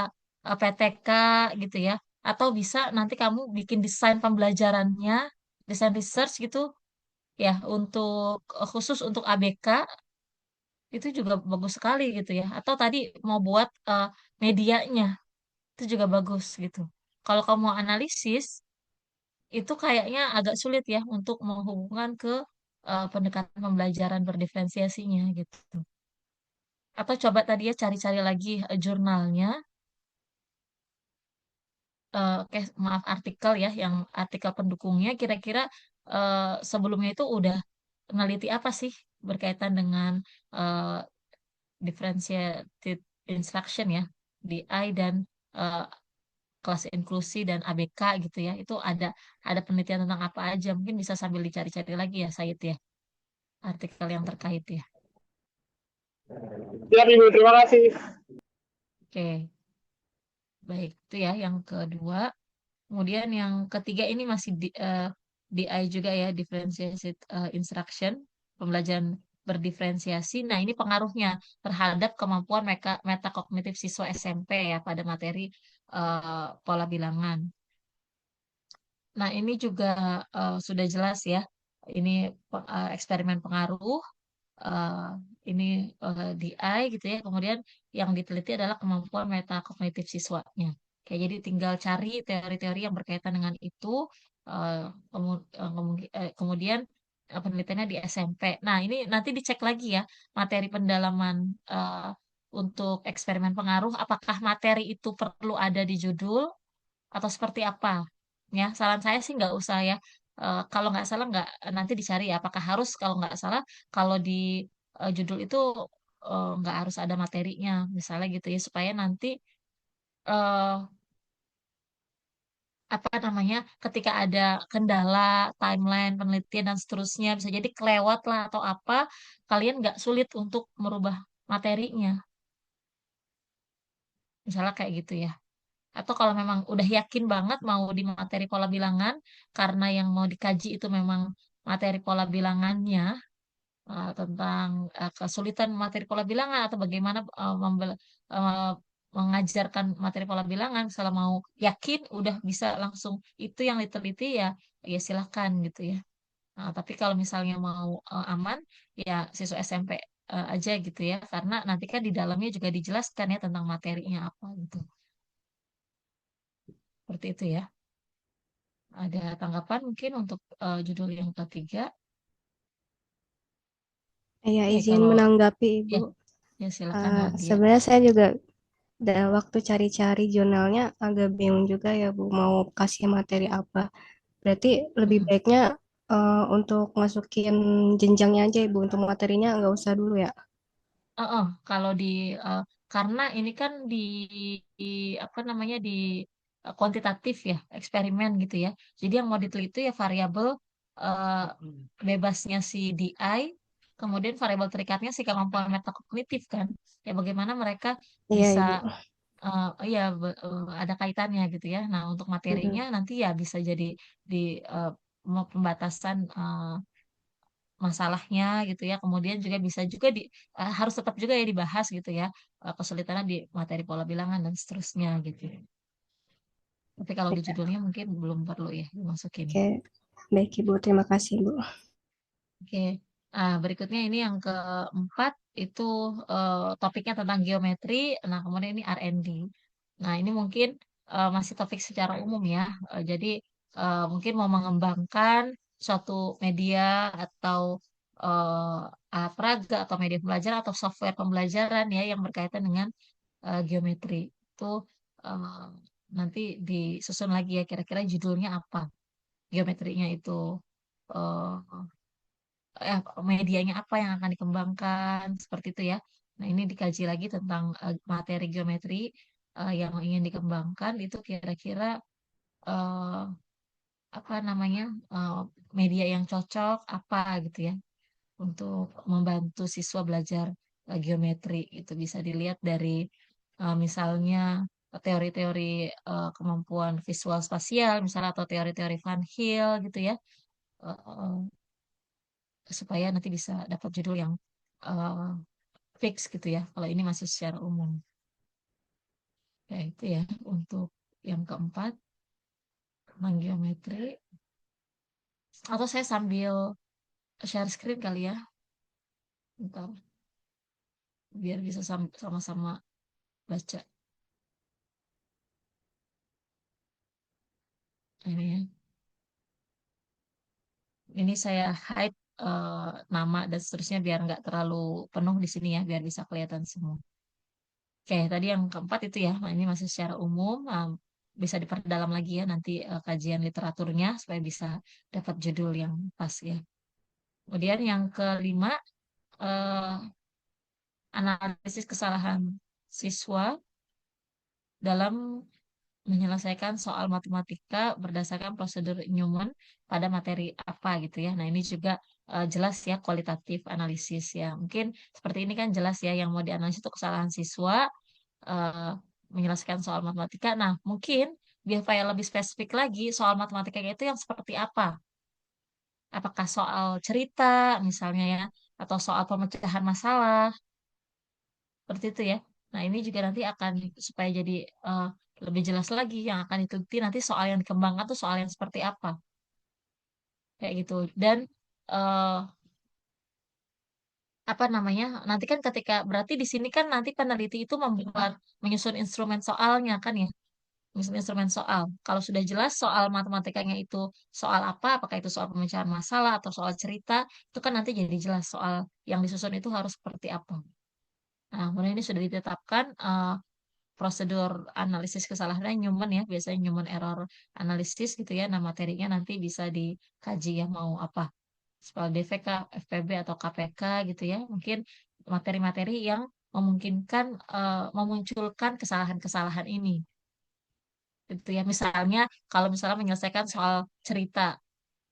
[SPEAKER 1] PTK gitu ya, atau bisa nanti kamu bikin desain pembelajarannya, desain research gitu ya untuk khusus untuk ABK itu juga bagus sekali gitu ya. Atau tadi mau buat medianya itu juga bagus gitu. Kalau kamu mau analisis itu kayaknya agak sulit ya untuk menghubungkan ke pendekatan pembelajaran berdiferensiasinya gitu. Atau coba tadi ya cari-cari lagi jurnalnya, maaf artikel ya, yang artikel pendukungnya kira-kira sebelumnya itu udah meneliti apa sih berkaitan dengan eh, differentiated instruction ya, DI dan eh, kelas inklusi dan ABK gitu ya. Itu ada penelitian tentang apa aja. Mungkin bisa sambil dicari-cari lagi ya, Said ya, artikel yang terkait ya.
[SPEAKER 6] Siap Ibu, terima kasih.
[SPEAKER 1] Oke, baik. Itu ya yang kedua. Kemudian yang ketiga ini masih DI juga ya, differentiated instruction, pembelajaran berdiferensiasi. Nah, ini pengaruhnya terhadap kemampuan metakognitif siswa SMP ya pada materi pola bilangan. Nah, ini juga sudah jelas ya. Ini eksperimen pengaruh, eh, ini DI gitu ya. Kemudian yang diteliti adalah kemampuan metakognitif siswanya. Kayak jadi tinggal cari teori-teori yang berkaitan dengan itu. eh, kemudian penelitiannya di SMP. Nah, ini nanti dicek lagi ya materi pendalaman untuk eksperimen pengaruh. Apakah materi itu perlu ada di judul atau seperti apa? Ya, saran saya sih nggak usah ya. Kalau nggak salah nggak nanti dicari ya, apakah harus kalau nggak salah kalau di judul itu nggak harus ada materinya, misalnya gitu ya, supaya nanti eh, apa namanya ketika ada kendala timeline penelitian dan seterusnya bisa jadi kelewat lah atau apa, kalian nggak sulit untuk merubah materinya, misalnya kayak gitu ya. Atau kalau memang udah yakin banget mau di materi pola bilangan, karena yang mau dikaji itu memang materi pola bilangannya, tentang kesulitan materi pola bilangan atau bagaimana eh, mengajarkan materi pola bilangan, kalau mau yakin udah bisa langsung itu yang diteliti ya, ya silahkan gitu ya. Nah, tapi kalau misalnya mau aman, ya siswa SMP aja gitu ya, karena nanti kan di dalamnya juga dijelaskan ya tentang materinya apa gitu. Seperti itu ya. Ada tanggapan mungkin untuk judul yang ketiga?
[SPEAKER 7] Ya,
[SPEAKER 1] Oke,
[SPEAKER 7] izin
[SPEAKER 1] kalau
[SPEAKER 7] menanggapi Ibu.
[SPEAKER 1] ya, ya silakan Nadia.
[SPEAKER 7] Sebenarnya saya juga waktu cari-cari jurnalnya agak bingung juga ya Bu, mau kasih materi apa. Berarti lebih
[SPEAKER 1] Mm.
[SPEAKER 7] baiknya untuk masukin jenjangnya aja Ibu, untuk materinya nggak usah dulu ya.
[SPEAKER 1] Kalau eh, karena ini kan di apa namanya di kuantitatif ya, eksperimen gitu ya. Jadi yang mau diteliti ya variabel eh, bebasnya si DI, kemudian variabel terikatnya si kemampuan metakognitif kan. Ya bagaimana mereka
[SPEAKER 7] Iya
[SPEAKER 1] bisa
[SPEAKER 7] Ibu.
[SPEAKER 1] ya ada kaitannya gitu ya. Nah, untuk
[SPEAKER 7] Mm-mm.
[SPEAKER 1] materinya nanti ya bisa jadi di eh, pembatasan masalahnya gitu ya. Kemudian juga bisa juga harus tetap juga ya dibahas gitu ya, kesulitannya di materi pola bilangan dan seterusnya gitu. Tapi kalau di judulnya mungkin belum perlu ya dimasukin.
[SPEAKER 7] Oke, baik Ibu, terima kasih Ibu.
[SPEAKER 1] Oke. Berikutnya ini yang keempat itu topiknya tentang geometri. Nah, kemudian ini R&D. Nah, ini mungkin masih topik secara umum ya. Jadi mungkin mau mengembangkan suatu media atau alat peraga atau media pembelajaran atau software pembelajaran ya yang berkaitan dengan geometri. Itu eh, nanti disusun lagi ya kira-kira judulnya apa. Geometrinya itu eh, medianya apa yang akan dikembangkan seperti itu ya. Nah, ini dikaji lagi tentang materi geometri yang ingin dikembangkan itu kira-kira eh, apa namanya media yang cocok apa gitu ya untuk membantu siswa belajar geometri. Itu bisa dilihat dari misalnya teori-teori kemampuan visual spasial misalnya atau teori-teori Van Hill gitu ya. Eh, eh, supaya nanti bisa dapat judul yang eh, fix gitu ya. Kalau ini masih secara umum. Ya itu ya untuk yang keempat tentang geometri. Atau saya sambil share screen kali ya. Bentar, biar bisa sama-sama baca. Ini ya. Ini saya hide nama dan seterusnya biar nggak terlalu penuh di sini ya, biar bisa kelihatan semua. Oke, tadi yang keempat itu ya. Nah, ini masih secara umum. Bisa diperdalam lagi ya nanti kajian literaturnya supaya bisa dapat judul yang pas ya. Kemudian yang kelima, eh, analisis kesalahan siswa dalam menyelesaikan soal matematika berdasarkan prosedur Newman pada materi apa gitu ya. Nah, ini juga jelas ya kualitatif analisis ya. Mungkin seperti ini kan jelas ya yang mau dianalisis itu kesalahan siswa eh, menyelesaikan soal matematika. Nah, mungkin biar supaya lebih spesifik lagi soal matematikanya itu yang seperti apa? Apakah soal cerita misalnya ya atau soal pemecahan masalah seperti itu ya. Nah, ini juga nanti akan supaya jadi eh, lebih jelas lagi yang akan diteliti nanti soal yang dikembangkan tuh soal yang seperti apa kayak gitu. Dan eh, apa namanya? Nanti kan ketika berarti di sini kan nanti peneliti itu menyusun instrumen soalnya kan ya. Menyusun instrumen soal. Kalau sudah jelas soal matematikanya itu soal apa, apakah itu soal pemecahan masalah atau soal cerita, itu kan nanti jadi jelas soal yang disusun itu harus seperti apa. Nah, kemudian ini sudah ditetapkan prosedur analisis kesalahan Newman ya, biasanya Newman error analisis gitu ya. Nah, materinya nanti bisa dikaji ya mau apa. Soal DVK, FPB atau KPK gitu ya. Mungkin materi-materi yang memungkinkan memunculkan kesalahan-kesalahan ini. Gitu ya. Misalnya kalau misalnya menyelesaikan soal cerita.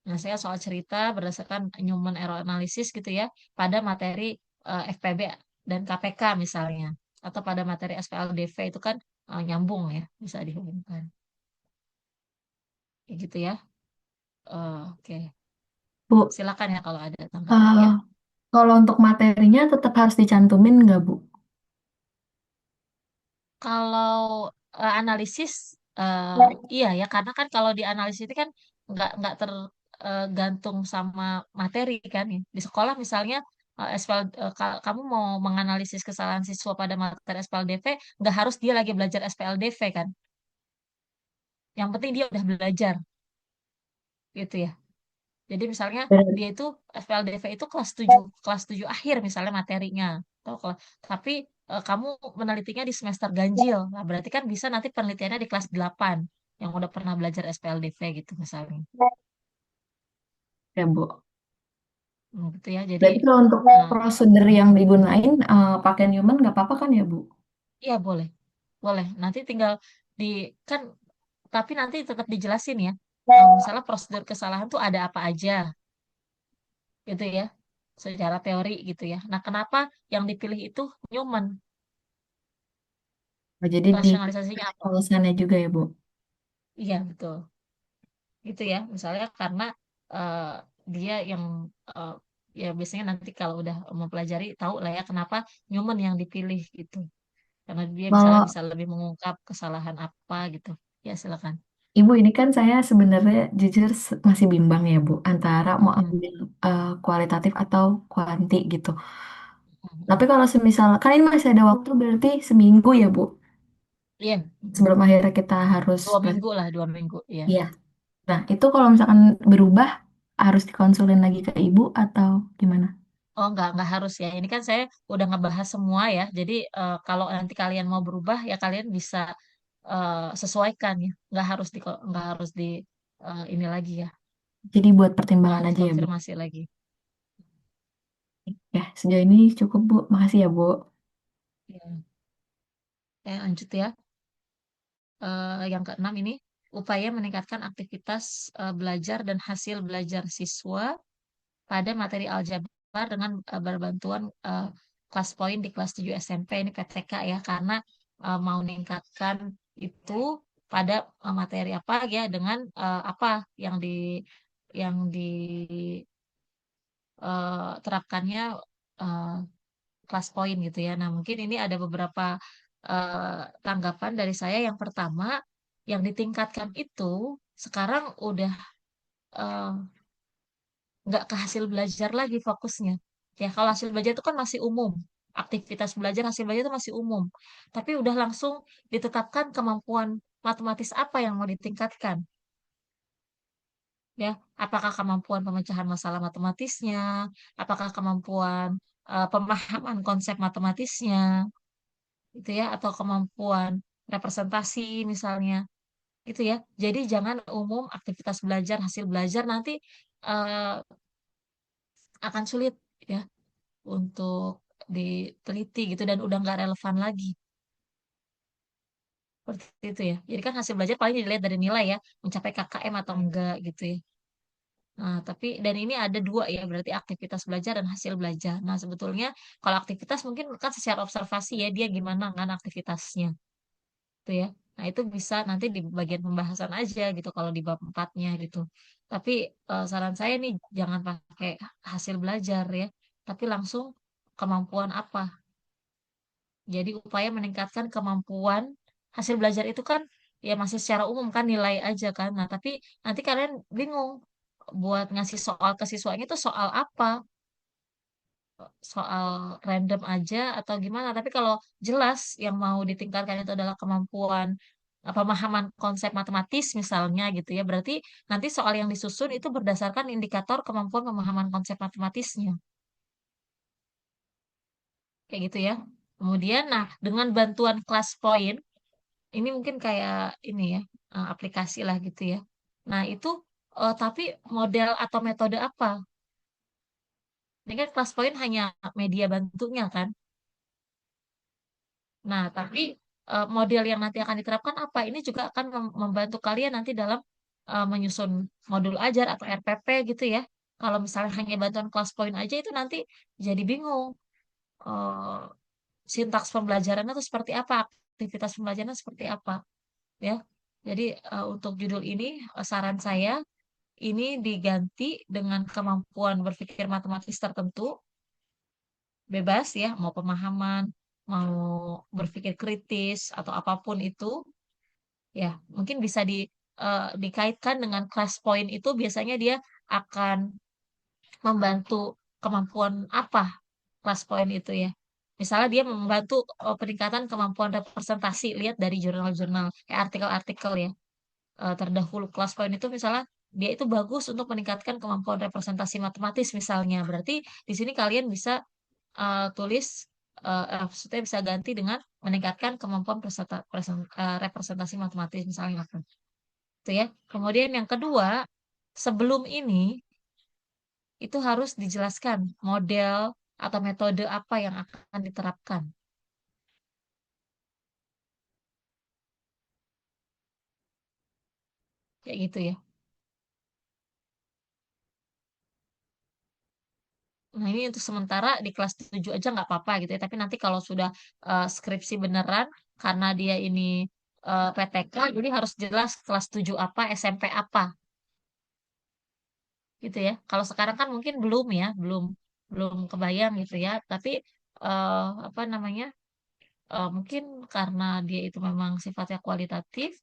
[SPEAKER 1] Menyelesaikan soal cerita berdasarkan Newman error analysis gitu ya pada materi FPB dan KPK misalnya atau pada materi SPLDV itu kan nyambung ya bisa dihubungkan kayak gitu ya. Oke,
[SPEAKER 8] Bu,
[SPEAKER 1] silakan ya kalau ada tanggapan
[SPEAKER 8] eh,
[SPEAKER 1] ya.
[SPEAKER 8] kalau untuk materinya tetap harus dicantumin nggak, Bu?
[SPEAKER 1] Kalau analisis iya ya karena kan kalau di analisis itu kan nggak tergantung sama materi kan ya. Di sekolah misalnya kamu mau menganalisis kesalahan siswa pada materi SPLDV nggak harus dia lagi belajar SPLDV kan. Yang penting dia udah belajar gitu ya. Jadi misalnya dia itu FPLDV itu kelas 7 akhir misalnya materinya. Tapi kamu menelitinya di semester ganjil. Nah, berarti kan bisa nanti penelitiannya di kelas 8 yang udah pernah belajar SPLDV gitu misalnya.
[SPEAKER 8] Ya, Bu.
[SPEAKER 1] Gitu ya. Jadi
[SPEAKER 8] Berarti kalau untuk
[SPEAKER 1] eh,
[SPEAKER 8] prosedur yang digunain pakai Newman nggak apa-apa kan ya, Bu?
[SPEAKER 1] ya boleh. Boleh. Nanti tinggal di kan tapi nanti tetap dijelasin ya. Misalnya prosedur kesalahan tuh ada apa aja gitu ya. Secara teori gitu ya. Nah, kenapa yang dipilih itu Newman?
[SPEAKER 8] Oh, jadi di
[SPEAKER 1] Rasionalisasinya apa?
[SPEAKER 8] alasannya juga ya, Bu?
[SPEAKER 1] Iya, betul. Gitu ya. Misalnya karena eh, dia yang eh, ya biasanya nanti kalau udah mempelajari tahu lah ya kenapa Newman yang dipilih gitu. Karena dia misalnya
[SPEAKER 8] Kalau
[SPEAKER 1] bisa lebih mengungkap kesalahan apa gitu. Ya, silakan.
[SPEAKER 8] Ibu ini kan saya sebenarnya jujur masih bimbang ya, Bu, antara mau
[SPEAKER 1] Ya.
[SPEAKER 8] ambil kualitatif atau kuanti gitu. Tapi
[SPEAKER 1] Mm-mm.
[SPEAKER 8] kalau semisal, kan ini masih ada waktu berarti seminggu ya, Bu,
[SPEAKER 1] Iya. Mm-mm.
[SPEAKER 8] sebelum akhirnya kita harus
[SPEAKER 1] 2 minggu lah, 2 minggu. Iya.
[SPEAKER 8] Iya. Nah, itu kalau misalkan berubah harus dikonsulin lagi ke ibu atau gimana?
[SPEAKER 1] Oh, nggak harus ya. Ini kan saya udah ngebahas semua ya. Jadi kalau nanti kalian mau berubah ya kalian bisa sesuaikan ya. Nggak harus di ini lagi ya.
[SPEAKER 8] Jadi buat pertimbangan aja ya, Bu.
[SPEAKER 1] Dikonfirmasi lagi.
[SPEAKER 8] Ya, sejauh ini cukup, Bu. Makasih ya, Bu.
[SPEAKER 1] Ya. Lanjut ya. Yang keenam ini, upaya meningkatkan aktivitas belajar dan hasil belajar siswa pada materi aljabar dengan berbantuan kelas poin di kelas 7 SMP, ini PTK ya, karena mau meningkatkan itu pada materi apa ya, dengan apa yang diterapkannya kelas poin gitu ya. Nah, mungkin ini ada beberapa tanggapan dari saya. Yang pertama, yang ditingkatkan itu sekarang udah eh, nggak ke hasil belajar lagi fokusnya. Ya, kalau hasil belajar itu kan masih umum. Aktivitas belajar, hasil belajar itu masih umum. Tapi udah langsung ditetapkan kemampuan matematis apa yang mau ditingkatkan. Ya, apakah kemampuan pemecahan masalah matematisnya, apakah kemampuan pemahaman konsep matematisnya, gitu ya, atau kemampuan representasi misalnya, gitu ya. Jadi jangan umum aktivitas belajar, hasil belajar nanti eh, akan sulit ya untuk diteliti gitu dan udah nggak relevan lagi. Seperti itu ya. Jadi kan hasil belajar paling dilihat dari nilai ya, mencapai KKM atau enggak gitu ya. Nah, tapi dan ini ada dua ya, berarti aktivitas belajar dan hasil belajar. Nah, sebetulnya kalau aktivitas mungkin kan secara observasi ya, dia gimana kan aktivitasnya. Gitu ya. Nah, itu bisa nanti di bagian pembahasan aja gitu kalau di bab empatnya gitu. Tapi saran saya nih jangan pakai hasil belajar ya, tapi langsung kemampuan apa. Jadi upaya meningkatkan kemampuan hasil belajar itu kan ya masih secara umum kan nilai aja kan. Nah, tapi nanti kalian bingung buat ngasih soal ke siswanya itu soal apa? Soal random aja atau gimana? Tapi kalau jelas yang mau ditingkatkan itu adalah kemampuan pemahaman konsep matematis misalnya gitu ya. Berarti nanti soal yang disusun itu berdasarkan indikator kemampuan pemahaman konsep matematisnya. Kayak gitu ya. Kemudian, nah, dengan bantuan kelas point ini mungkin kayak ini ya, aplikasi lah gitu ya. Nah, itu tapi model atau metode apa? Ini kan kelas point hanya media bantunya kan. Nah, tapi model yang nanti akan diterapkan apa? Ini juga akan membantu kalian nanti dalam menyusun modul ajar atau RPP gitu ya. Kalau misalnya hanya bantuan kelas point aja itu nanti jadi bingung. Eh, Sintaks pembelajarannya itu seperti apa? Aktivitas pembelajarannya seperti apa? Ya. Jadi untuk judul ini saran saya ini diganti dengan kemampuan berpikir matematis tertentu, bebas ya, mau pemahaman, mau berpikir kritis atau apapun itu, ya mungkin bisa dikaitkan dengan class point itu biasanya dia akan membantu kemampuan apa class point itu ya. Misalnya dia membantu peningkatan kemampuan representasi, lihat dari jurnal-jurnal, kayak artikel-artikel ya terdahulu. Kelas poin itu misalnya dia itu bagus untuk meningkatkan kemampuan representasi matematis misalnya. Berarti di sini kalian bisa tulis maksudnya bisa ganti dengan meningkatkan kemampuan representasi matematis misalnya apa. Itu ya. Kemudian yang kedua, sebelum ini itu harus dijelaskan model atau metode apa yang akan diterapkan. Kayak gitu ya. Nah, ini untuk sementara di kelas 7 aja nggak apa-apa gitu ya. Tapi nanti kalau sudah skripsi beneran, karena dia ini PTK, jadi harus jelas kelas 7 apa, SMP apa, gitu ya. Kalau sekarang kan mungkin belum ya, belum belum kebayang gitu ya. Tapi eh, apa namanya, mungkin karena dia itu memang sifatnya kualitatif,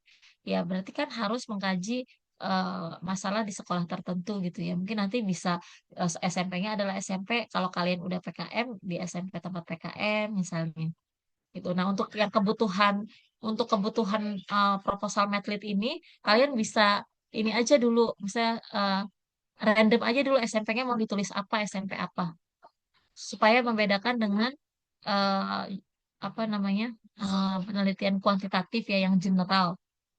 [SPEAKER 1] ya berarti kan harus mengkaji masalah di sekolah tertentu gitu ya. Mungkin nanti bisa SMP-nya adalah SMP kalau kalian udah PKM di SMP tempat PKM misalnya. Gitu. Nah, untuk kebutuhan proposal Medlit ini kalian bisa ini aja dulu, misalnya random aja dulu SMP-nya mau ditulis apa, SMP apa supaya membedakan dengan eh, apa namanya penelitian kuantitatif ya yang general.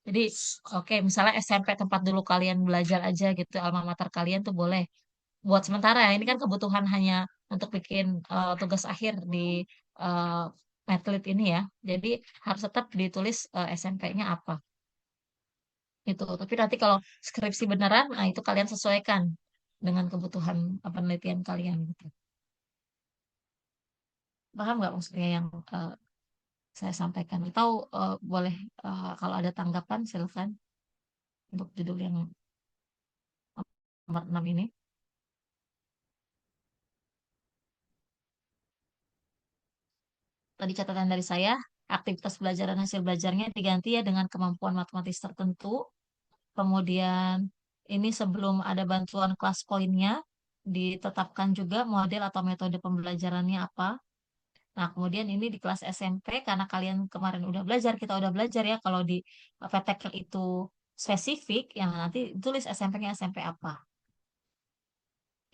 [SPEAKER 1] Jadi oke misalnya SMP tempat dulu kalian belajar aja gitu alma mater kalian tuh boleh. buat sementara ya, ini kan kebutuhan hanya untuk bikin tugas akhir di uh, Medlit ini ya. Jadi harus tetap ditulis SMP-nya apa. Itu. Tapi nanti kalau skripsi beneran, nah itu kalian sesuaikan dengan kebutuhan penelitian kalian gitu. Paham nggak maksudnya yang saya sampaikan? Atau boleh kalau ada tanggapan silakan untuk judul yang nomor 6 ini. Tadi catatan dari saya, aktivitas belajar dan hasil belajarnya diganti ya dengan kemampuan matematis tertentu. Kemudian ini sebelum ada bantuan kelas poinnya, ditetapkan juga model atau metode pembelajarannya apa. Nah, kemudian ini di kelas SMP, karena kalian kemarin udah belajar, kita udah belajar ya, kalau di PTK itu spesifik, yang nanti tulis SMP-nya SMP apa.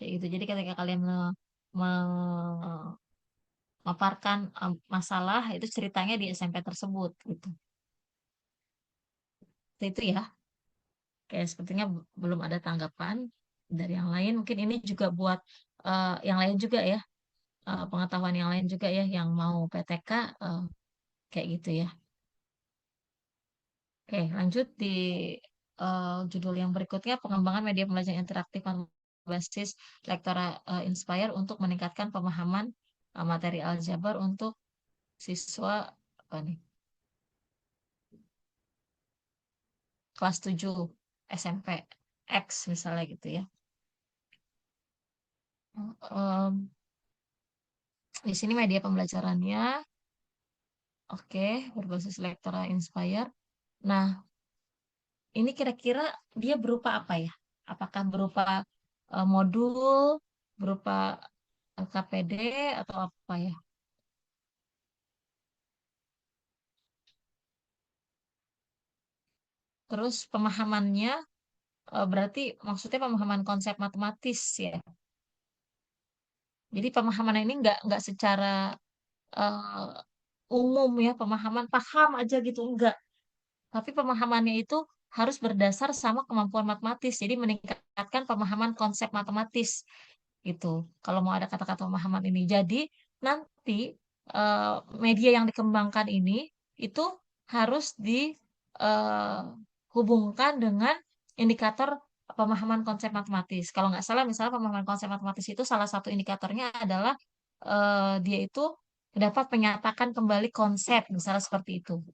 [SPEAKER 1] Kayak gitu. Jadi ketika kalian memaparkan masalah, itu ceritanya di SMP tersebut. Gitu. Itu ya. Kayak sepertinya belum ada tanggapan dari yang lain. Mungkin ini juga buat yang lain juga ya, pengetahuan yang lain juga ya, yang mau PTK kayak gitu ya. Oke, lanjut di judul yang berikutnya, pengembangan media pembelajaran interaktif berbasis Lektora Inspire untuk meningkatkan pemahaman materi aljabar untuk siswa apa nih? Kelas 7 SMP X misalnya gitu ya. Em, di sini media pembelajarannya, oke, berbasis Lektora Inspire. Nah, ini kira-kira dia berupa apa ya? Apakah berupa modul, berupa LKPD atau apa ya? Terus pemahamannya berarti maksudnya pemahaman konsep matematis ya. Jadi pemahaman ini nggak secara umum ya, pemahaman paham aja gitu enggak. Tapi pemahamannya itu harus berdasar sama kemampuan matematis. Jadi meningkatkan pemahaman konsep matematis gitu. Kalau mau ada kata-kata pemahaman ini. Jadi nanti media yang dikembangkan ini itu harus dihubungkan dengan indikator pemahaman konsep matematis. Kalau nggak salah, misalnya pemahaman konsep matematis itu salah satu indikatornya adalah dia itu dapat menyatakan kembali konsep, misalnya seperti itu.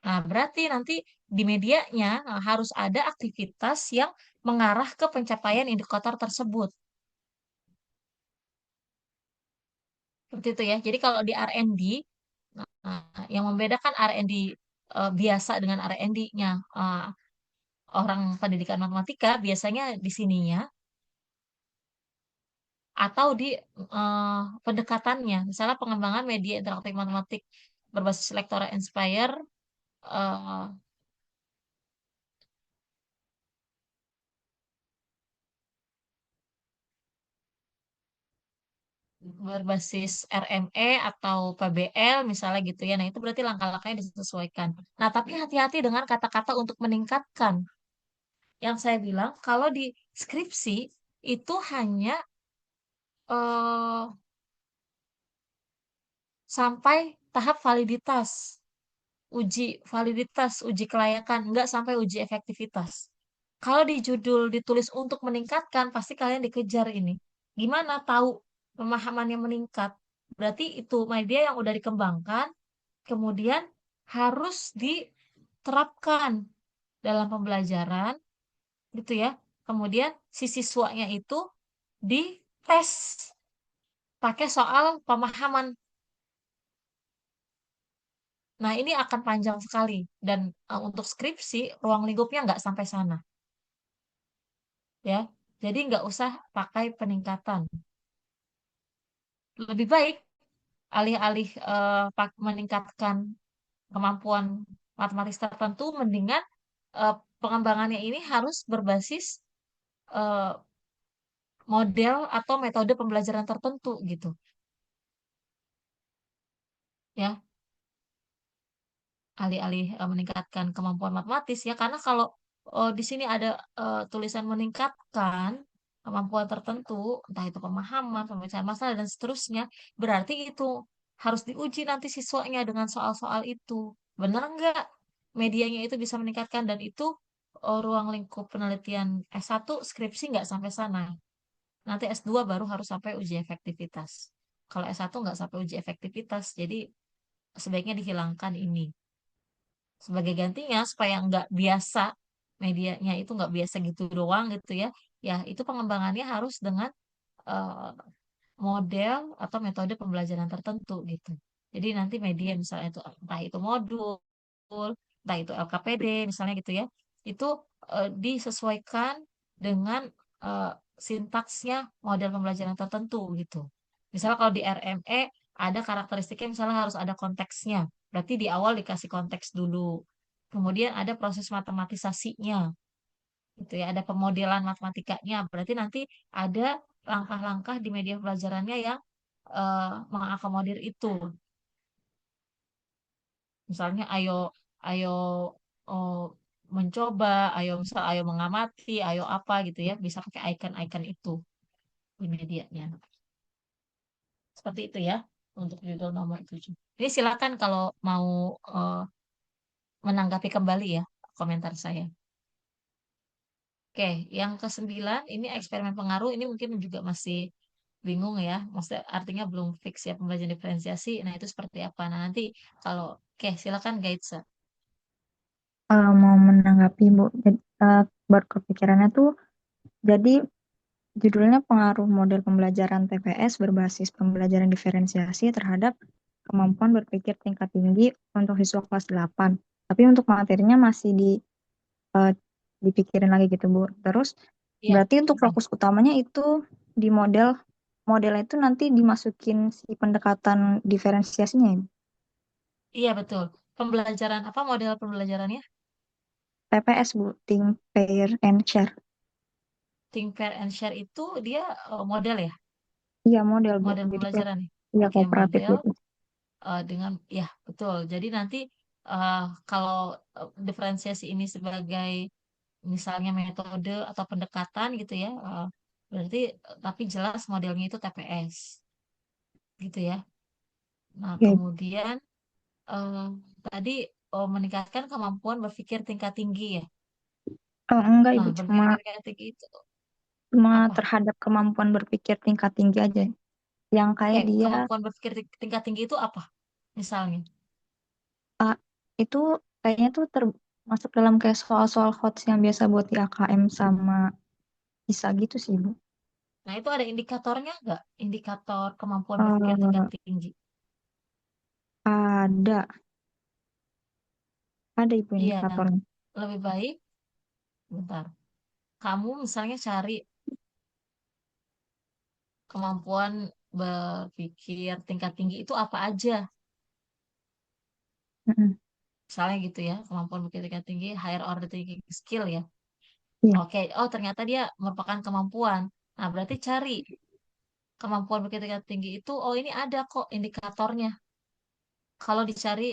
[SPEAKER 1] Nah, berarti nanti di medianya harus ada aktivitas yang mengarah ke pencapaian indikator tersebut. Seperti itu ya. Jadi kalau di R&D, nah, yang membedakan R&D biasa dengan R&D-nya orang pendidikan matematika biasanya di sininya atau di pendekatannya. Misalnya pengembangan media interaktif matematik berbasis Lektora Inspire eh, berbasis RME atau PBL misalnya gitu ya. Nah, itu berarti langkah-langkahnya disesuaikan. Nah, tapi hati-hati dengan kata-kata untuk meningkatkan. Yang saya bilang, kalau di skripsi itu hanya eh, sampai tahap validitas, uji kelayakan, nggak sampai uji efektivitas. Kalau di judul ditulis untuk meningkatkan, pasti kalian dikejar ini. Gimana tahu pemahamannya meningkat? Berarti itu media yang udah dikembangkan, kemudian harus diterapkan dalam pembelajaran, gitu ya. Kemudian si siswanya itu dites pakai soal pemahaman. Nah, ini akan panjang sekali. Dan untuk skripsi, ruang lingkupnya nggak sampai sana. Ya, jadi nggak usah pakai peningkatan. Lebih baik alih-alih meningkatkan kemampuan matematis tertentu, mendingan pengembangannya ini harus berbasis eh, model atau metode pembelajaran tertentu gitu. Ya, alih-alih meningkatkan kemampuan matematis ya, karena kalau di sini ada tulisan meningkatkan kemampuan tertentu, entah itu pemahaman, pemecahan masalah, dan seterusnya, berarti itu harus diuji nanti siswanya dengan soal-soal itu. Benar nggak medianya itu bisa meningkatkan, dan itu ruang lingkup penelitian S1 skripsi nggak sampai sana. Nanti S2 baru harus sampai uji efektivitas. Kalau S1 nggak sampai uji efektivitas, jadi sebaiknya dihilangkan ini. Sebagai gantinya, supaya nggak biasa, medianya itu nggak biasa gitu doang gitu ya, ya itu pengembangannya harus dengan eh, model atau metode pembelajaran tertentu gitu. Jadi nanti media misalnya itu entah itu modul, entah itu LKPD misalnya gitu ya, itu disesuaikan dengan eh, sintaksnya model pembelajaran tertentu gitu. Misalnya kalau di RME ada karakteristiknya, misalnya harus ada konteksnya. Berarti di awal dikasih konteks dulu. Kemudian ada proses matematisasinya gitu ya, ada pemodelan matematikanya. Berarti nanti ada langkah-langkah di media pelajarannya yang mengakomodir itu. Misalnya ayo ayo oh, mencoba, ayo mengamati, ayo apa gitu ya, bisa pakai icon-icon itu di medianya. Seperti itu ya untuk judul nomor 7. Ini silakan kalau mau eh, menanggapi kembali ya komentar saya. Oke, yang ke-9 ini eksperimen pengaruh, ini mungkin juga masih bingung ya, maksudnya artinya belum fix ya pembelajaran diferensiasi. Nah, itu seperti apa? Nah, nanti kalau oke, silakan guide.
[SPEAKER 8] Mau menanggapi Bu, baru kepikirannya tuh, jadi judulnya pengaruh model pembelajaran TPS berbasis pembelajaran diferensiasi terhadap kemampuan berpikir tingkat tinggi untuk siswa kelas 8. Tapi untuk materinya masih eh, dipikirin lagi gitu Bu. Terus
[SPEAKER 1] Iya,
[SPEAKER 8] berarti untuk fokus utamanya itu di modelnya itu nanti dimasukin si pendekatan diferensiasinya ya?
[SPEAKER 1] iya betul. Pembelajaran apa model pembelajarannya?
[SPEAKER 8] TPS Bu, Think, Pair, and Share.
[SPEAKER 1] Think, Pair, and Share itu dia model ya,
[SPEAKER 8] Iya model Bu,
[SPEAKER 1] model
[SPEAKER 8] jadi kayak
[SPEAKER 1] pembelajaran nih.
[SPEAKER 8] iya
[SPEAKER 1] Oke,
[SPEAKER 8] kooperatif
[SPEAKER 1] model
[SPEAKER 8] gitu.
[SPEAKER 1] dengan ya betul. Jadi nanti eh, kalau diferensiasi ini sebagai misalnya metode atau pendekatan gitu ya, berarti tapi jelas modelnya itu TPS gitu ya. Nah,
[SPEAKER 8] Oke.
[SPEAKER 1] kemudian eh, tadi meningkatkan kemampuan berpikir tingkat tinggi ya.
[SPEAKER 8] Oh, enggak
[SPEAKER 1] Nah,
[SPEAKER 8] Ibu, cuma
[SPEAKER 1] berpikir tingkat tinggi itu
[SPEAKER 8] cuma
[SPEAKER 1] apa?
[SPEAKER 8] terhadap kemampuan berpikir tingkat tinggi aja. Yang
[SPEAKER 1] Oke,
[SPEAKER 8] kayak dia
[SPEAKER 1] kemampuan berpikir tingkat tinggi itu apa? Misalnya.
[SPEAKER 8] ah, itu kayaknya tuh termasuk dalam kayak soal-soal HOTS yang biasa buat di AKM sama ISA gitu sih Ibu.
[SPEAKER 1] Nah, itu ada indikatornya nggak? Indikator kemampuan berpikir tingkat
[SPEAKER 8] Eh,
[SPEAKER 1] tinggi.
[SPEAKER 8] ada ada Ibu
[SPEAKER 1] Iya,
[SPEAKER 8] indikatornya.
[SPEAKER 1] lebih baik, bentar. Kamu misalnya cari kemampuan berpikir tingkat tinggi itu apa aja?
[SPEAKER 8] Mm-mm.
[SPEAKER 1] Misalnya gitu ya, kemampuan berpikir tingkat tinggi, higher order thinking skill ya.
[SPEAKER 8] Iya.
[SPEAKER 1] Oke, oh ternyata dia merupakan kemampuan. Nah, berarti cari kemampuan berpikir tingkat tinggi itu, oh ini ada kok indikatornya. Kalau dicari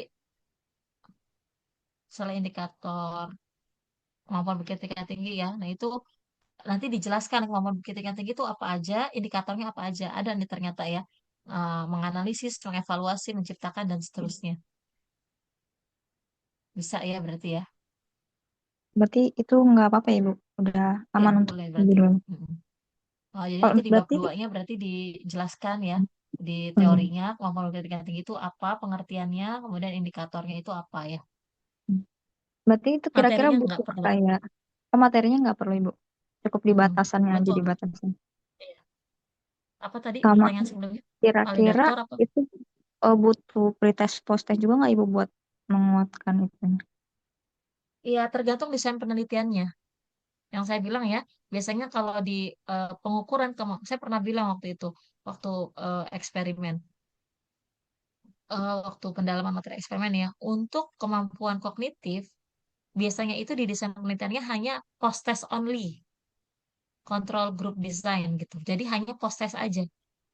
[SPEAKER 1] salah indikator kemampuan berpikir tingkat tinggi ya, nah itu nanti dijelaskan kemampuan berpikir tingkat tinggi itu apa aja, indikatornya apa aja. Ada nih ternyata ya, menganalisis, mengevaluasi, menciptakan, dan seterusnya. Bisa ya berarti ya.
[SPEAKER 8] Berarti itu nggak apa-apa ya Ibu. Udah
[SPEAKER 1] Ya,
[SPEAKER 8] aman untuk
[SPEAKER 1] boleh berarti.
[SPEAKER 8] judul.
[SPEAKER 1] Mm-mm. Oh, jadi
[SPEAKER 8] Kalau
[SPEAKER 1] nanti di bab
[SPEAKER 8] berarti
[SPEAKER 1] 2-nya berarti dijelaskan ya, di
[SPEAKER 8] hmm,
[SPEAKER 1] teorinya kemampuan berpikir tingkat tinggi itu apa, pengertiannya, kemudian indikatornya itu apa ya.
[SPEAKER 8] berarti itu kira-kira
[SPEAKER 1] Materinya nggak
[SPEAKER 8] butuh
[SPEAKER 1] perlu.
[SPEAKER 8] kayak materinya nggak perlu Ibu. Cukup di
[SPEAKER 1] Mm-mm.
[SPEAKER 8] batasannya aja
[SPEAKER 1] Betul.
[SPEAKER 8] di batasan.
[SPEAKER 1] Iya. Apa tadi
[SPEAKER 8] Sama
[SPEAKER 1] pertanyaan sebelumnya?
[SPEAKER 8] kira-kira
[SPEAKER 1] Validator apa?
[SPEAKER 8] itu butuh pretest post-test juga nggak Ibu buat menguatkan itu?
[SPEAKER 1] Iya, tergantung desain penelitiannya. Yang saya bilang ya, biasanya kalau di pengukuran, saya pernah bilang waktu itu, waktu eksperimen, waktu pendalaman materi eksperimen ya, untuk kemampuan kognitif, biasanya itu di desain penelitiannya hanya post-test only, control group design gitu. Jadi hanya post-test aja,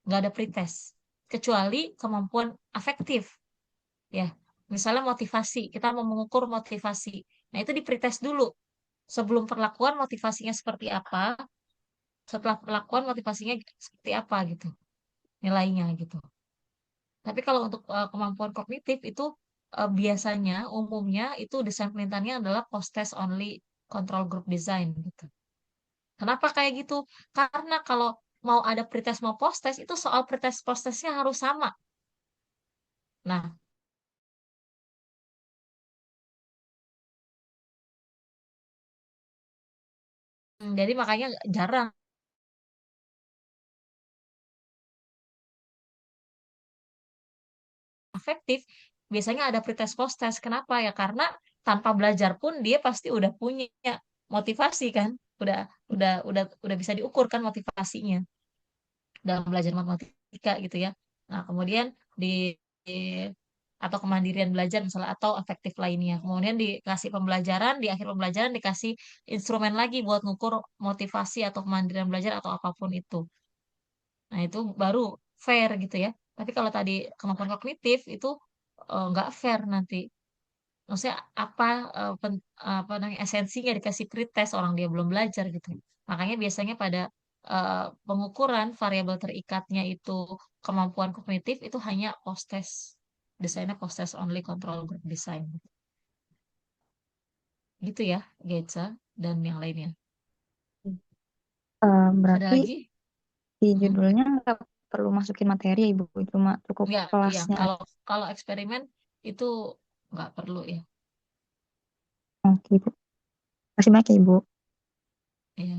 [SPEAKER 1] nggak ada pretest. Kecuali kemampuan afektif, ya. Misalnya motivasi, kita mau mengukur motivasi. Nah, itu di pretest dulu. Sebelum perlakuan motivasinya seperti apa, setelah perlakuan motivasinya seperti apa gitu, nilainya gitu. Tapi kalau untuk kemampuan kognitif itu biasanya umumnya itu desain pelintahannya adalah post-test only control group design gitu. Kenapa kayak gitu? Karena kalau mau ada pretest mau post-test itu soal pretest post-testnya harus sama. Nah, jadi makanya jarang efektif. Biasanya ada pretest post-test. Kenapa ya? Karena tanpa belajar pun dia pasti udah punya motivasi kan, udah bisa diukur kan motivasinya dalam belajar matematika gitu ya. Nah, kemudian di- atau kemandirian belajar misalnya atau efektif lainnya. Kemudian dikasih pembelajaran, di akhir pembelajaran dikasih instrumen lagi buat ngukur motivasi atau kemandirian belajar atau apapun itu. Nah, itu baru fair gitu ya. Tapi kalau tadi kemampuan kognitif itu nggak fair nanti. Maksudnya apa apa namanya esensinya dikasih pretest orang dia belum belajar gitu. Makanya biasanya pada pengukuran variabel terikatnya itu kemampuan kognitif itu hanya post test. Desainnya post test only control group design. Gitu ya, Getza dan yang lainnya. Ada
[SPEAKER 8] Berarti
[SPEAKER 1] lagi?
[SPEAKER 8] di
[SPEAKER 1] Hmm.
[SPEAKER 8] judulnya nggak perlu masukin materi ya Ibu, cuma cukup
[SPEAKER 1] Ya, iya.
[SPEAKER 8] kelasnya.
[SPEAKER 1] Kalau eksperimen itu nggak perlu ya.
[SPEAKER 8] Oke, Ibu. Terima kasih banyak ya, Ibu.
[SPEAKER 1] Iya.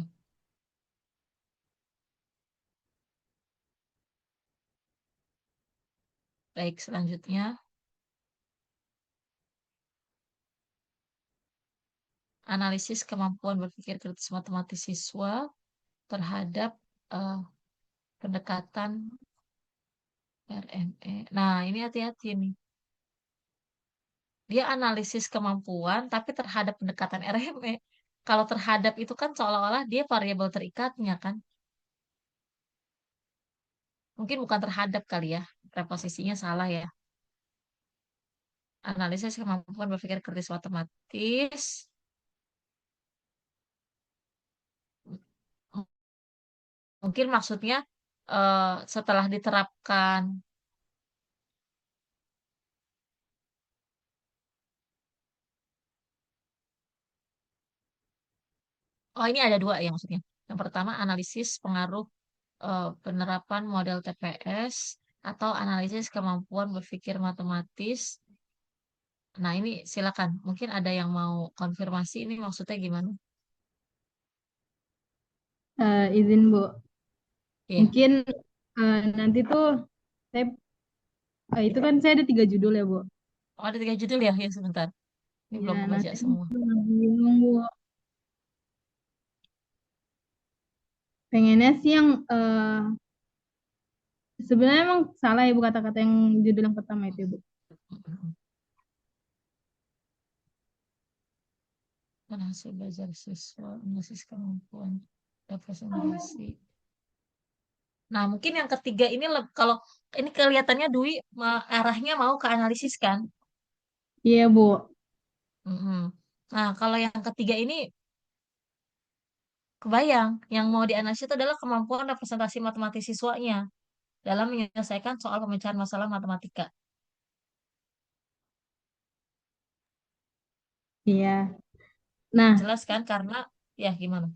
[SPEAKER 1] Baik, selanjutnya analisis kemampuan berpikir kritis matematis siswa terhadap eh, pendekatan RME. Nah, ini hati-hati nih. Dia analisis kemampuan tapi terhadap pendekatan RME. Kalau terhadap itu kan seolah-olah dia variabel terikatnya kan. Mungkin bukan terhadap kali ya. Preposisinya salah ya. Analisis kemampuan berpikir kritis matematis. Mungkin maksudnya setelah diterapkan. Oh, ini ada dua ya maksudnya. Yang pertama analisis pengaruh penerapan model TPS atau analisis kemampuan berpikir matematis. Nah, ini silakan. Mungkin ada yang mau konfirmasi ini maksudnya gimana?
[SPEAKER 9] Izin Bu,
[SPEAKER 1] Iya.
[SPEAKER 9] mungkin nanti tuh saya itu kan saya ada 3 judul ya Bu.
[SPEAKER 1] Oh, ada 3 judul ya? Ya, sebentar. Ini
[SPEAKER 9] Ya
[SPEAKER 1] belum kebaca
[SPEAKER 9] nanti
[SPEAKER 1] semua.
[SPEAKER 9] tuh bingung Bu. Pengennya sih yang sebenarnya emang salah ya Bu kata-kata yang judul yang pertama itu ya, Bu.
[SPEAKER 1] Kan hasil belajar siswa, analisis kemampuan, representasi. Nah, mungkin yang ketiga ini kalau ini kelihatannya Dwi arahnya mau ke analisis kan?
[SPEAKER 9] Iya Bu.
[SPEAKER 1] Mm-mm. Nah, kalau yang ketiga ini kebayang, yang mau dianalisis itu adalah kemampuan representasi matematis siswanya dalam menyelesaikan soal pemecahan masalah matematika.
[SPEAKER 9] Iya. Nah,
[SPEAKER 1] Jelas kan? Karena, ya gimana?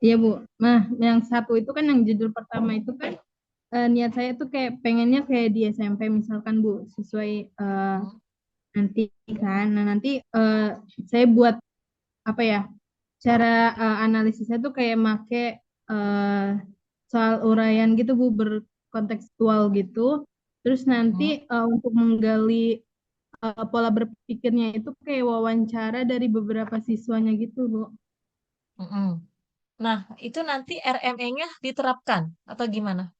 [SPEAKER 9] iya Bu. Nah, yang satu itu kan yang judul pertama itu kan niat saya tuh kayak pengennya kayak di SMP misalkan Bu, sesuai
[SPEAKER 1] Hmm.
[SPEAKER 9] nanti kan. Nah, nanti saya buat apa ya? Cara analisisnya tuh kayak make eh, soal uraian gitu Bu, berkontekstual gitu. Terus nanti
[SPEAKER 1] Hmm.
[SPEAKER 9] untuk menggali pola berpikirnya itu kayak wawancara dari beberapa siswanya gitu Bu.
[SPEAKER 1] Mm-mm. Nah, itu nanti RME-nya diterapkan atau gimana?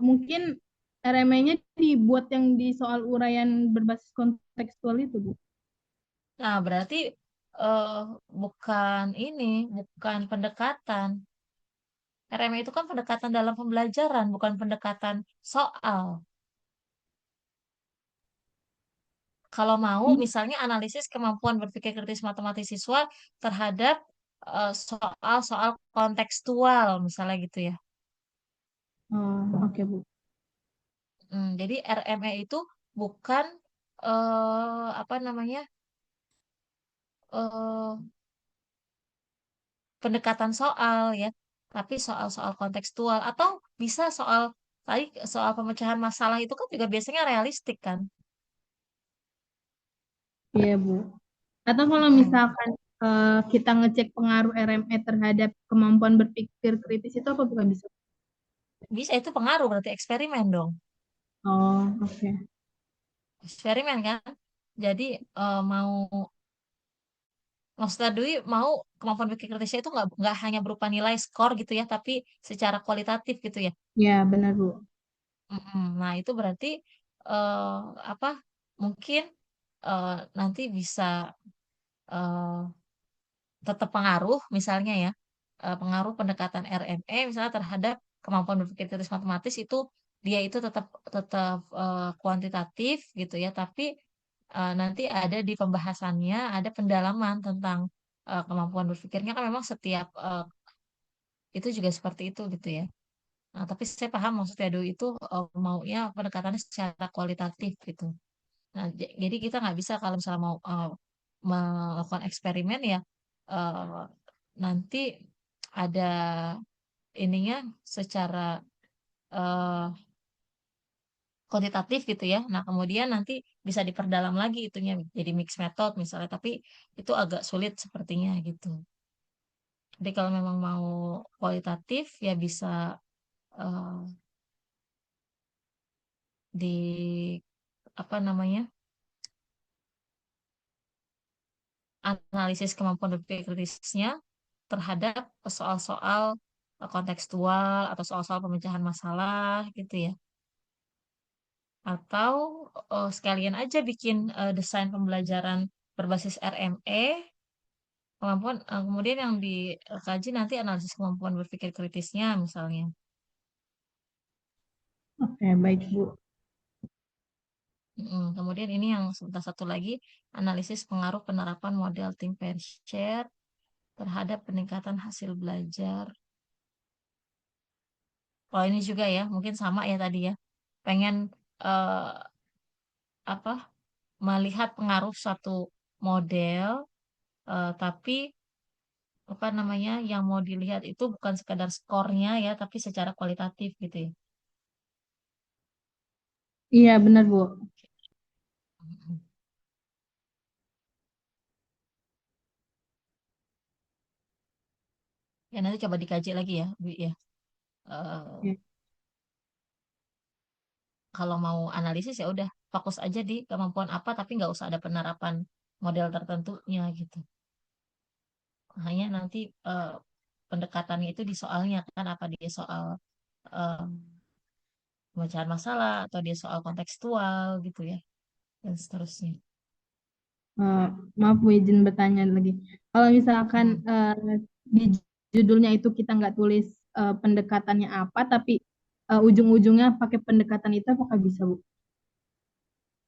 [SPEAKER 9] Mungkin RME-nya dibuat yang di soal uraian berbasis kontekstual itu Bu.
[SPEAKER 1] Nah, berarti eh, bukan ini, bukan pendekatan. RME itu kan pendekatan dalam pembelajaran, bukan pendekatan soal. Kalau mau, misalnya analisis kemampuan berpikir kritis matematis siswa terhadap soal-soal kontekstual misalnya gitu ya.
[SPEAKER 9] Oh, oke Bu.
[SPEAKER 1] Jadi RME itu bukan apa namanya eh, pendekatan soal ya, tapi soal-soal kontekstual atau bisa soal tadi soal pemecahan masalah itu kan juga biasanya realistik kan.
[SPEAKER 9] Iya Bu. Atau kalau
[SPEAKER 1] Mm-mm.
[SPEAKER 9] misalkan kita ngecek pengaruh RME terhadap kemampuan berpikir kritis itu apa bukan bisa?
[SPEAKER 1] Bisa itu pengaruh berarti eksperimen dong.
[SPEAKER 9] Oh, oke.
[SPEAKER 1] Eksperimen kan. Jadi mau maksudnya Dwi mau kemampuan berpikir kritisnya itu nggak hanya berupa nilai skor gitu ya, tapi secara kualitatif gitu ya.
[SPEAKER 9] Ya, benar Bu.
[SPEAKER 1] Nah itu berarti eh, apa? Mungkin eh, nanti bisa eh, tetap pengaruh misalnya ya, pengaruh pendekatan RME misalnya terhadap kemampuan berpikir kritis matematis itu dia itu tetap tetap kuantitatif gitu ya, tapi nanti ada di pembahasannya ada pendalaman tentang kemampuan berpikirnya kan memang setiap itu juga seperti itu gitu ya. Nah, tapi saya paham maksudnya Do itu maunya pendekatannya secara kualitatif gitu. Nah, jadi kita nggak bisa kalau misalnya mau melakukan eksperimen ya eh, nanti ada ininya secara eh, kuantitatif gitu ya. Nah, kemudian nanti bisa diperdalam lagi itunya jadi mix method misalnya, tapi itu agak sulit sepertinya gitu. Jadi kalau memang mau kualitatif ya bisa eh, di apa namanya analisis kemampuan berpikir kritisnya terhadap soal-soal kontekstual atau soal-soal pemecahan masalah gitu ya. Atau sekalian aja bikin desain pembelajaran berbasis RME, kemampuan kemudian yang dikaji nanti analisis kemampuan berpikir kritisnya misalnya.
[SPEAKER 9] Oke, baik Bu.
[SPEAKER 1] Kemudian ini yang sebentar satu lagi analisis pengaruh penerapan model tim pair share terhadap peningkatan hasil belajar. Kalau ini juga ya, mungkin sama ya tadi ya. Pengen eh, apa melihat pengaruh suatu model, tapi apa namanya yang mau dilihat itu bukan sekadar skornya ya, tapi secara kualitatif gitu ya.
[SPEAKER 9] Iya, benar Bu.
[SPEAKER 1] Mm-mm. Ya nanti coba dikaji lagi ya, Bu ya. Eh,
[SPEAKER 9] Ya.
[SPEAKER 1] Kalau mau analisis ya udah fokus aja di kemampuan apa, tapi nggak usah ada penerapan model tertentunya gitu. Hanya nanti eh, pendekatannya itu di soalnya kan apa dia soal eh, pemecahan masalah atau dia soal kontekstual gitu ya dan seterusnya.
[SPEAKER 9] Eh, maaf Bu, izin bertanya lagi. Kalau misalkan
[SPEAKER 1] Hmm.
[SPEAKER 9] di judulnya itu kita nggak tulis pendekatannya apa, tapi ujung-ujungnya pakai pendekatan itu, apakah bisa Bu?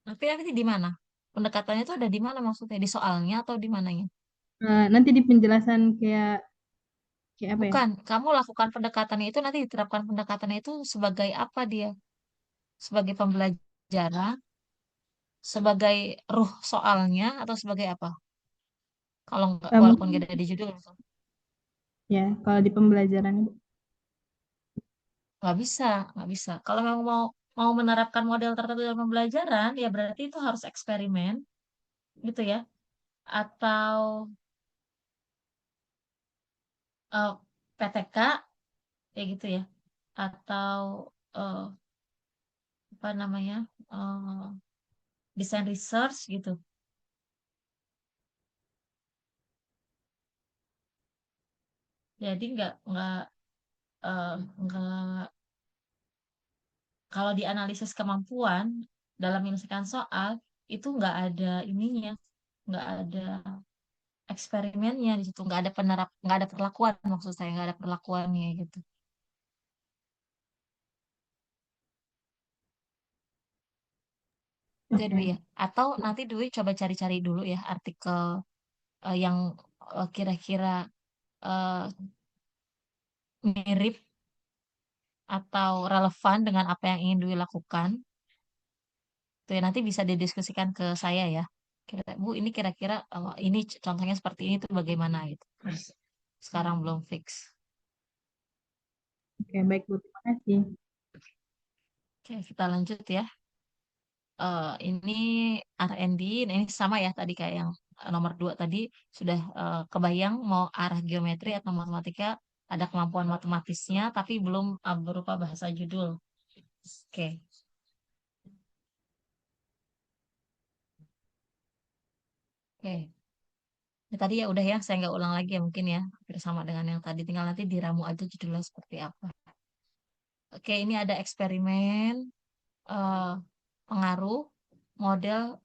[SPEAKER 1] Tapi nanti di mana? Pendekatannya itu ada di mana maksudnya? Di soalnya atau di mananya?
[SPEAKER 9] Nanti di penjelasan kayak apa ya?
[SPEAKER 1] Bukan, kamu lakukan pendekatannya itu nanti diterapkan pendekatannya itu sebagai apa dia? Sebagai pembelajaran, sebagai ruh soalnya atau sebagai apa? Kalau nggak, walaupun nggak
[SPEAKER 9] Mungkin
[SPEAKER 1] ada di judul,
[SPEAKER 9] ya kalau di pembelajaran Bu.
[SPEAKER 1] nggak bisa, nggak bisa. Kalau memang mau mau menerapkan model tertentu dalam pembelajaran, ya berarti itu harus eksperimen, gitu ya. Atau eh, PTK, kayak gitu ya. Atau eh, apa namanya? eh, desain research gitu. Jadi eh, nggak kalau dianalisis kemampuan dalam menyelesaikan soal itu nggak ada ininya, nggak ada eksperimennya di situ, nggak ada perlakuan maksud saya nggak ada perlakuannya gitu. Itu ya, Dwi
[SPEAKER 9] Oke.
[SPEAKER 1] ya. Atau nanti Dwi coba cari-cari dulu ya artikel yang kira-kira eh, mirip atau relevan dengan apa yang ingin dilakukan, tuh ya nanti bisa didiskusikan ke saya ya. Bu, ini kira-kira ini contohnya seperti ini tuh bagaimana gitu. Sekarang belum fix.
[SPEAKER 9] Oke, baik Bu. Terima kasih.
[SPEAKER 1] Oke, kita lanjut ya. Ini R&D, nah ini sama ya tadi kayak yang nomor 2 tadi sudah kebayang mau arah geometri atau matematika, ada kemampuan matematisnya tapi belum berupa bahasa judul. Oke. Oke. Ini tadi ya udah ya, saya nggak ulang lagi ya mungkin ya, hampir sama dengan yang tadi, tinggal nanti diramu aja judulnya seperti apa. Oke, ini ada eksperimen eh, pengaruh model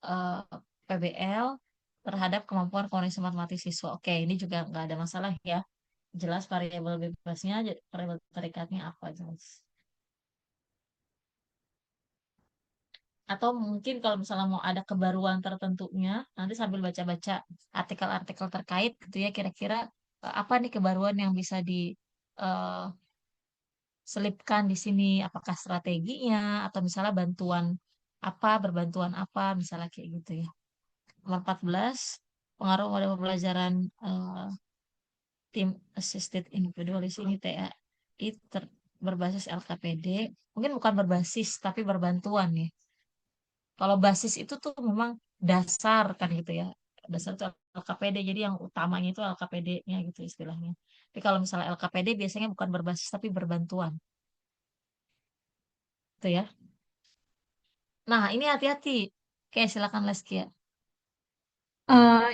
[SPEAKER 1] PBL terhadap kemampuan kognisi matematis siswa. Oke, ini juga nggak ada masalah ya. Jelas variabel bebasnya, variabel terikatnya apa jelas. Atau mungkin kalau misalnya mau ada kebaruan tertentunya, nanti sambil baca-baca artikel-artikel terkait gitu ya, kira-kira apa nih kebaruan yang bisa diselipkan di sini, apakah strateginya atau misalnya bantuan apa, berbantuan apa, misalnya kayak gitu ya. Nomor 14, pengaruh model pembelajaran Team Assisted Individual di sini TAI berbasis LKPD. Mungkin bukan berbasis, tapi berbantuan ya. Kalau basis itu tuh memang dasar kan gitu ya. Dasar itu LKPD, jadi yang utamanya itu LKPD-nya gitu istilahnya. Tapi kalau misalnya LKPD biasanya bukan berbasis, tapi berbantuan. Gitu ya. Nah, ini hati-hati. Oke, silakan Leskia.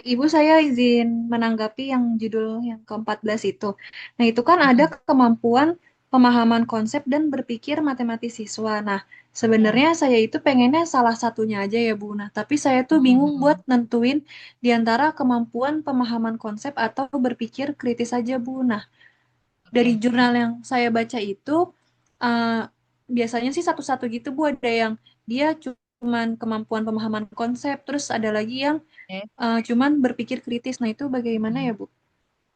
[SPEAKER 10] Ibu saya izin menanggapi yang judul yang ke-14 itu. Nah, itu kan ada
[SPEAKER 1] Mm-mm.
[SPEAKER 10] kemampuan pemahaman konsep dan berpikir matematis siswa. Nah,
[SPEAKER 1] Ya.
[SPEAKER 10] sebenarnya saya itu pengennya salah satunya aja ya, Bu. Nah, tapi saya tuh bingung buat
[SPEAKER 1] Mm-mm.
[SPEAKER 10] nentuin di antara kemampuan pemahaman konsep atau berpikir kritis aja, Bu. Nah, dari
[SPEAKER 1] Oke.
[SPEAKER 10] jurnal yang saya baca itu eh, biasanya sih satu-satu gitu Bu, ada yang dia cuman kemampuan pemahaman konsep, terus ada lagi yang
[SPEAKER 1] Oke.
[SPEAKER 10] cuman berpikir kritis. Nah, itu bagaimana ya, Bu?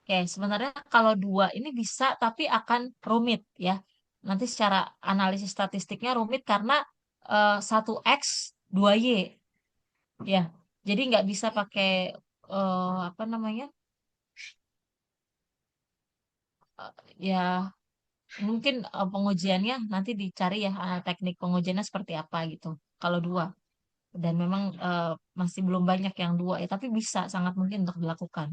[SPEAKER 1] Oke, sebenarnya kalau dua ini bisa, tapi akan rumit ya. Nanti secara analisis statistiknya rumit karena 1X 2Y ya. Jadi nggak bisa pakai apa namanya? Ya mungkin pengujiannya nanti dicari ya teknik pengujiannya seperti apa gitu. Kalau dua dan memang masih belum banyak yang dua ya, tapi bisa sangat mungkin untuk dilakukan.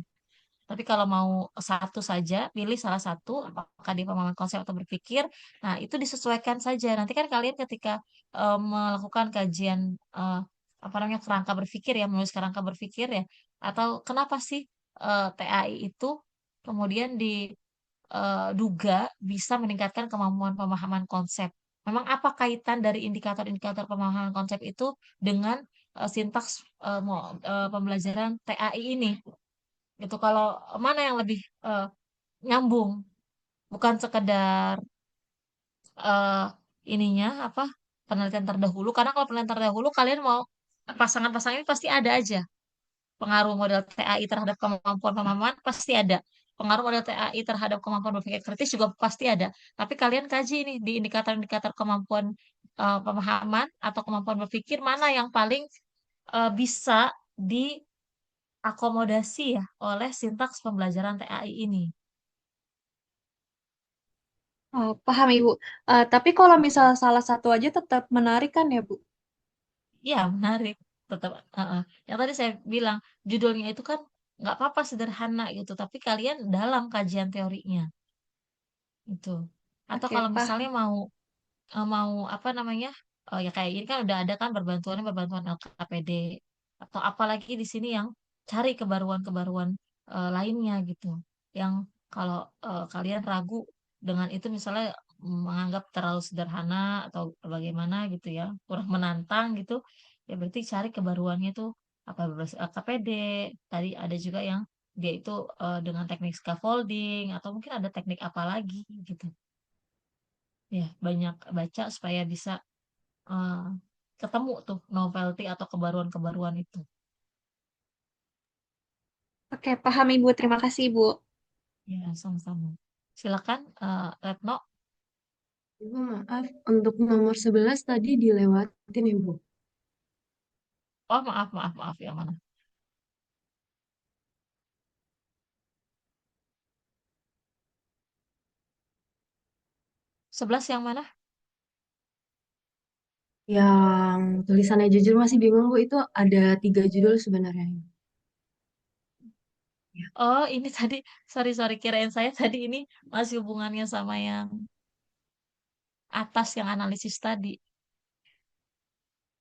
[SPEAKER 1] Tapi kalau mau satu saja, pilih salah satu, apakah di pemahaman konsep atau berpikir. Nah, itu disesuaikan saja. Nanti kan kalian ketika melakukan kajian apa namanya kerangka berpikir ya, menulis kerangka berpikir ya, atau kenapa sih TAI itu kemudian diduga bisa meningkatkan kemampuan pemahaman konsep. Memang apa kaitan dari indikator-indikator pemahaman konsep itu dengan sintaks pembelajaran TAI ini? Gitu kalau mana yang lebih nyambung, bukan sekedar eh, ininya apa penelitian terdahulu, karena kalau penelitian terdahulu kalian mau pasangan-pasangan ini pasti ada aja pengaruh model TAI terhadap kemampuan pemahaman pasti ada, pengaruh model TAI terhadap kemampuan berpikir kritis juga pasti ada, tapi kalian kaji nih di indikator-indikator kemampuan pemahaman atau kemampuan berpikir mana yang paling bisa diakomodasi ya oleh sintaks pembelajaran TAI ini.
[SPEAKER 10] Oh, paham, Ibu. Tapi kalau misal salah satu aja tetap menarik kan ya, Bu?
[SPEAKER 1] Iya, menarik. Tetap, yang tadi saya bilang, judulnya itu kan nggak apa-apa sederhana gitu, tapi kalian dalam kajian teorinya itu. Atau
[SPEAKER 10] Oke,
[SPEAKER 1] kalau misalnya
[SPEAKER 10] paham.
[SPEAKER 1] mau apa namanya, ya kayak ini kan udah ada kan berbantuan LKPD atau apalagi di sini yang cari kebaruan-kebaruan lainnya gitu. Yang kalau kalian ragu dengan itu misalnya menganggap terlalu sederhana atau bagaimana gitu ya, kurang menantang gitu, ya berarti cari kebaruannya tuh apa berbasis LKPD. Tadi ada juga yang dia itu dengan teknik scaffolding atau mungkin ada teknik apa lagi gitu. Ya, banyak baca supaya bisa eh, ketemu tuh novelty atau kebaruan-kebaruan itu.
[SPEAKER 10] Oke, paham, Ibu. Terima kasih, Ibu.
[SPEAKER 1] Ya, sama-sama. Silakan, Retno.
[SPEAKER 11] Ibu maaf, untuk nomor 11 tadi dilewatin ya, Bu.
[SPEAKER 1] Oh, maaf, maaf, maaf. Yang mana? Sebelas yang mana?
[SPEAKER 11] Yang tulisannya jujur masih bingung, Bu. Itu ada 3 judul sebenarnya. Ya.
[SPEAKER 1] Oh, ini tadi, sorry, kirain saya tadi ini masih hubungannya sama yang atas, yang analisis tadi.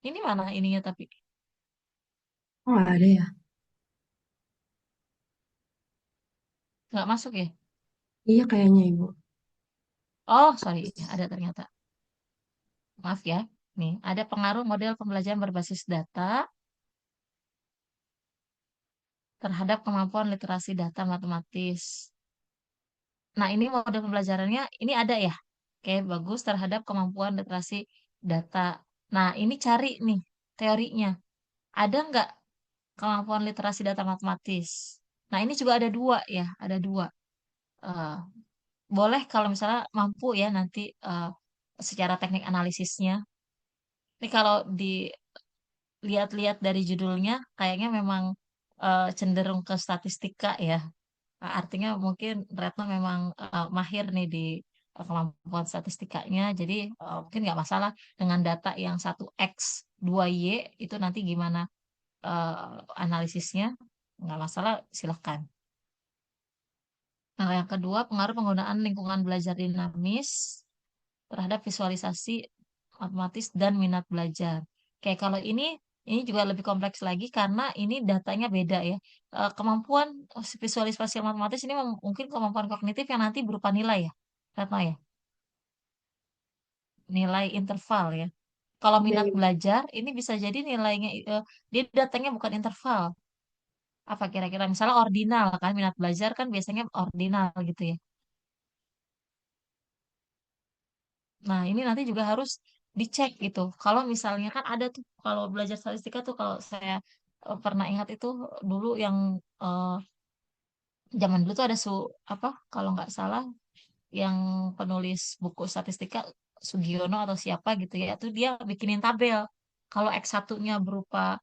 [SPEAKER 1] Ini mana ininya tapi?
[SPEAKER 11] Oh, nggak ada ya?
[SPEAKER 1] Nggak masuk ya?
[SPEAKER 11] Iya kayaknya, Ibu.
[SPEAKER 1] Oh, sorry, ada ternyata. Maaf ya. Nih, ada pengaruh model pembelajaran berbasis data terhadap kemampuan literasi data matematis. Nah, ini model pembelajarannya, ini ada ya? Oke, bagus terhadap kemampuan literasi data. Nah, ini cari nih teorinya. Ada nggak kemampuan literasi data matematis? Nah, ini juga ada dua ya, ada dua. Eh, boleh kalau misalnya mampu ya nanti secara teknik analisisnya. Ini kalau dilihat-lihat dari judulnya, kayaknya memang cenderung ke statistika ya. Artinya mungkin Retno memang mahir nih di kemampuan statistikanya, jadi mungkin nggak masalah dengan data yang 1X, 2Y, itu nanti gimana analisisnya, nggak masalah, silahkan. Nah, yang kedua, pengaruh penggunaan lingkungan belajar dinamis terhadap visualisasi matematis dan minat belajar. Kayak kalau ini juga lebih kompleks lagi karena ini datanya beda ya. Kemampuan visualisasi matematis ini mungkin kemampuan kognitif yang nanti berupa nilai ya, Retno ya, nilai interval ya. Kalau
[SPEAKER 11] Iya,
[SPEAKER 1] minat
[SPEAKER 11] Ibu.
[SPEAKER 1] belajar ini bisa jadi nilainya dia datanya bukan interval. Apa kira-kira misalnya ordinal kan, minat belajar kan biasanya ordinal gitu ya. Nah, ini nanti juga harus dicek gitu. Kalau misalnya kan ada tuh, kalau belajar statistika tuh, kalau saya pernah ingat itu dulu yang eh, zaman dulu tuh ada apa kalau nggak salah yang penulis buku statistika Sugiono atau siapa gitu ya, itu dia bikinin tabel. Kalau X1-nya berupa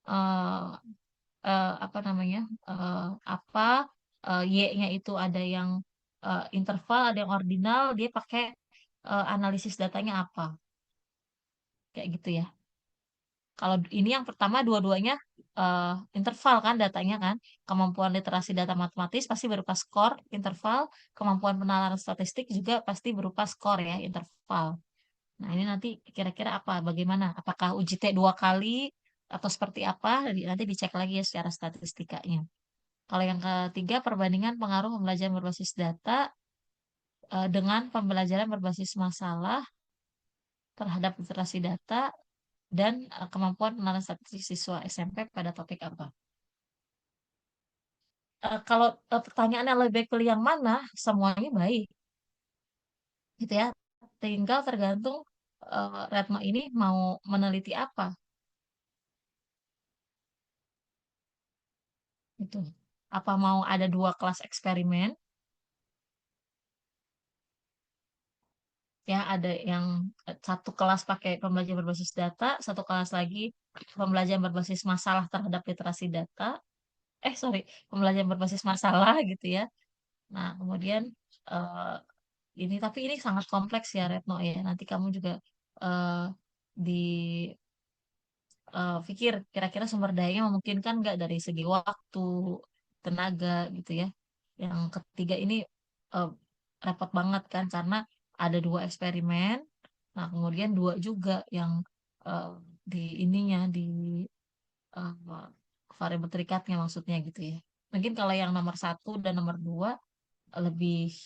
[SPEAKER 1] eh, apa namanya? eh, apa Y-nya itu ada yang interval, ada yang ordinal, dia pakai analisis datanya apa. Kayak gitu ya. Kalau ini yang pertama dua-duanya eh, interval kan datanya kan. Kemampuan literasi data matematis pasti berupa skor interval, kemampuan penalaran statistik juga pasti berupa skor ya interval. Nah, ini nanti kira-kira apa? Bagaimana? Apakah uji T 2 kali atau seperti apa? Nanti dicek lagi ya secara statistikanya. Kalau yang ketiga, perbandingan pengaruh pembelajaran berbasis data dengan pembelajaran berbasis masalah terhadap literasi data dan kemampuan pengenalan statistik siswa SMP pada topik apa? Kalau pertanyaannya lebih baik pilih yang mana, semuanya baik, gitu ya. Tinggal tergantung Retno ini mau meneliti apa, gitu. Apa mau ada 2 kelas eksperimen, ya ada yang satu kelas pakai pembelajaran berbasis data, satu kelas lagi pembelajaran berbasis masalah terhadap literasi data. Sorry, pembelajaran berbasis masalah gitu ya. Nah, kemudian eh, ini tapi ini sangat kompleks ya Retno ya. Nanti kamu juga eh, di pikir kira-kira sumber dayanya memungkinkan nggak dari segi waktu, tenaga gitu ya. Yang ketiga ini eh, repot banget kan karena ada 2 eksperimen. Nah, kemudian dua juga yang eh, di ininya di eh, variabel terikatnya maksudnya gitu ya. Mungkin kalau yang nomor 1 dan nomor 2 lebih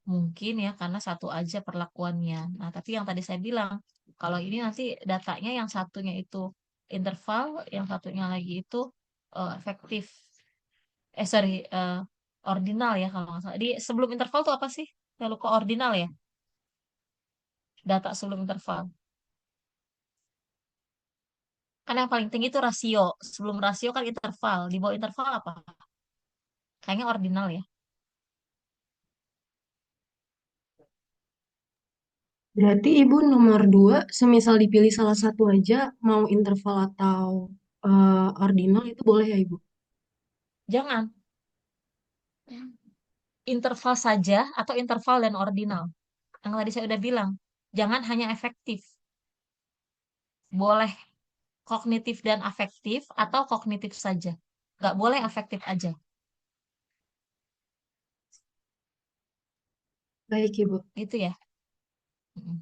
[SPEAKER 1] mungkin ya karena satu aja perlakuannya. Nah, tapi yang tadi saya bilang, kalau ini nanti datanya yang satunya itu interval, yang satunya lagi itu efektif. Sorry, ordinal ya kalau nggak salah. Di sebelum interval tuh apa sih? Saya lupa, ordinal ya, data sebelum interval. Kan yang paling tinggi itu rasio. Sebelum rasio kan interval. Di bawah interval apa? Kayaknya ordinal ya.
[SPEAKER 11] Berarti Ibu nomor 2, semisal dipilih salah satu aja, mau interval atau ordinal itu boleh ya Ibu?
[SPEAKER 1] Jangan interval saja atau interval dan ordinal. Yang tadi saya udah bilang, jangan hanya efektif. Boleh kognitif dan afektif atau kognitif saja. Nggak boleh afektif aja.
[SPEAKER 11] Baik Ibu.
[SPEAKER 1] Gitu ya. Mm.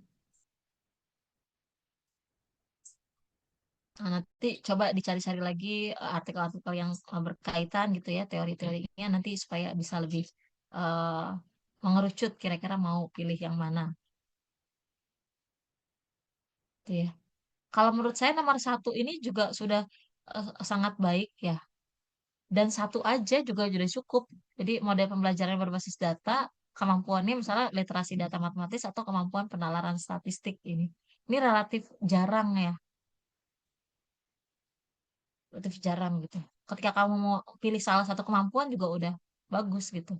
[SPEAKER 1] Nah, nanti coba dicari-cari lagi artikel-artikel yang berkaitan gitu ya, teori-teorinya nanti supaya bisa lebih eh, mengerucut kira-kira mau pilih yang mana. Gitu ya. Kalau menurut saya nomor 1 ini juga sudah sangat baik ya. Dan 1 aja juga sudah cukup. Jadi model pembelajaran yang berbasis data, kemampuannya misalnya literasi data matematis atau kemampuan penalaran statistik ini. Ini relatif jarang ya. Relatif jarang gitu. Ketika kamu mau pilih salah satu kemampuan juga udah bagus gitu.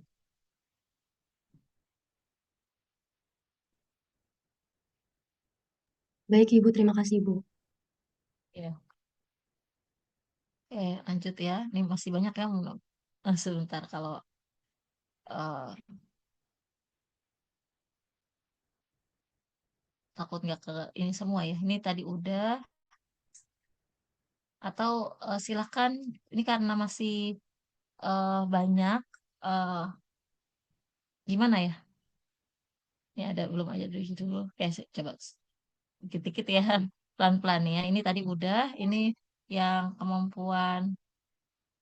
[SPEAKER 11] Baik Ibu, terima kasih Ibu.
[SPEAKER 1] Ya. Lanjut ya. Ini masih banyak ya. Sebentar kalau eh, takut nggak ke ini semua ya. Ini tadi udah. Atau silakan. Ini karena masih banyak. eh, Gimana ya? Ini ada belum aja dulu. Oke, coba dikit-dikit ya. Pelan-pelan ya. Ini tadi udah. Ini yang kemampuan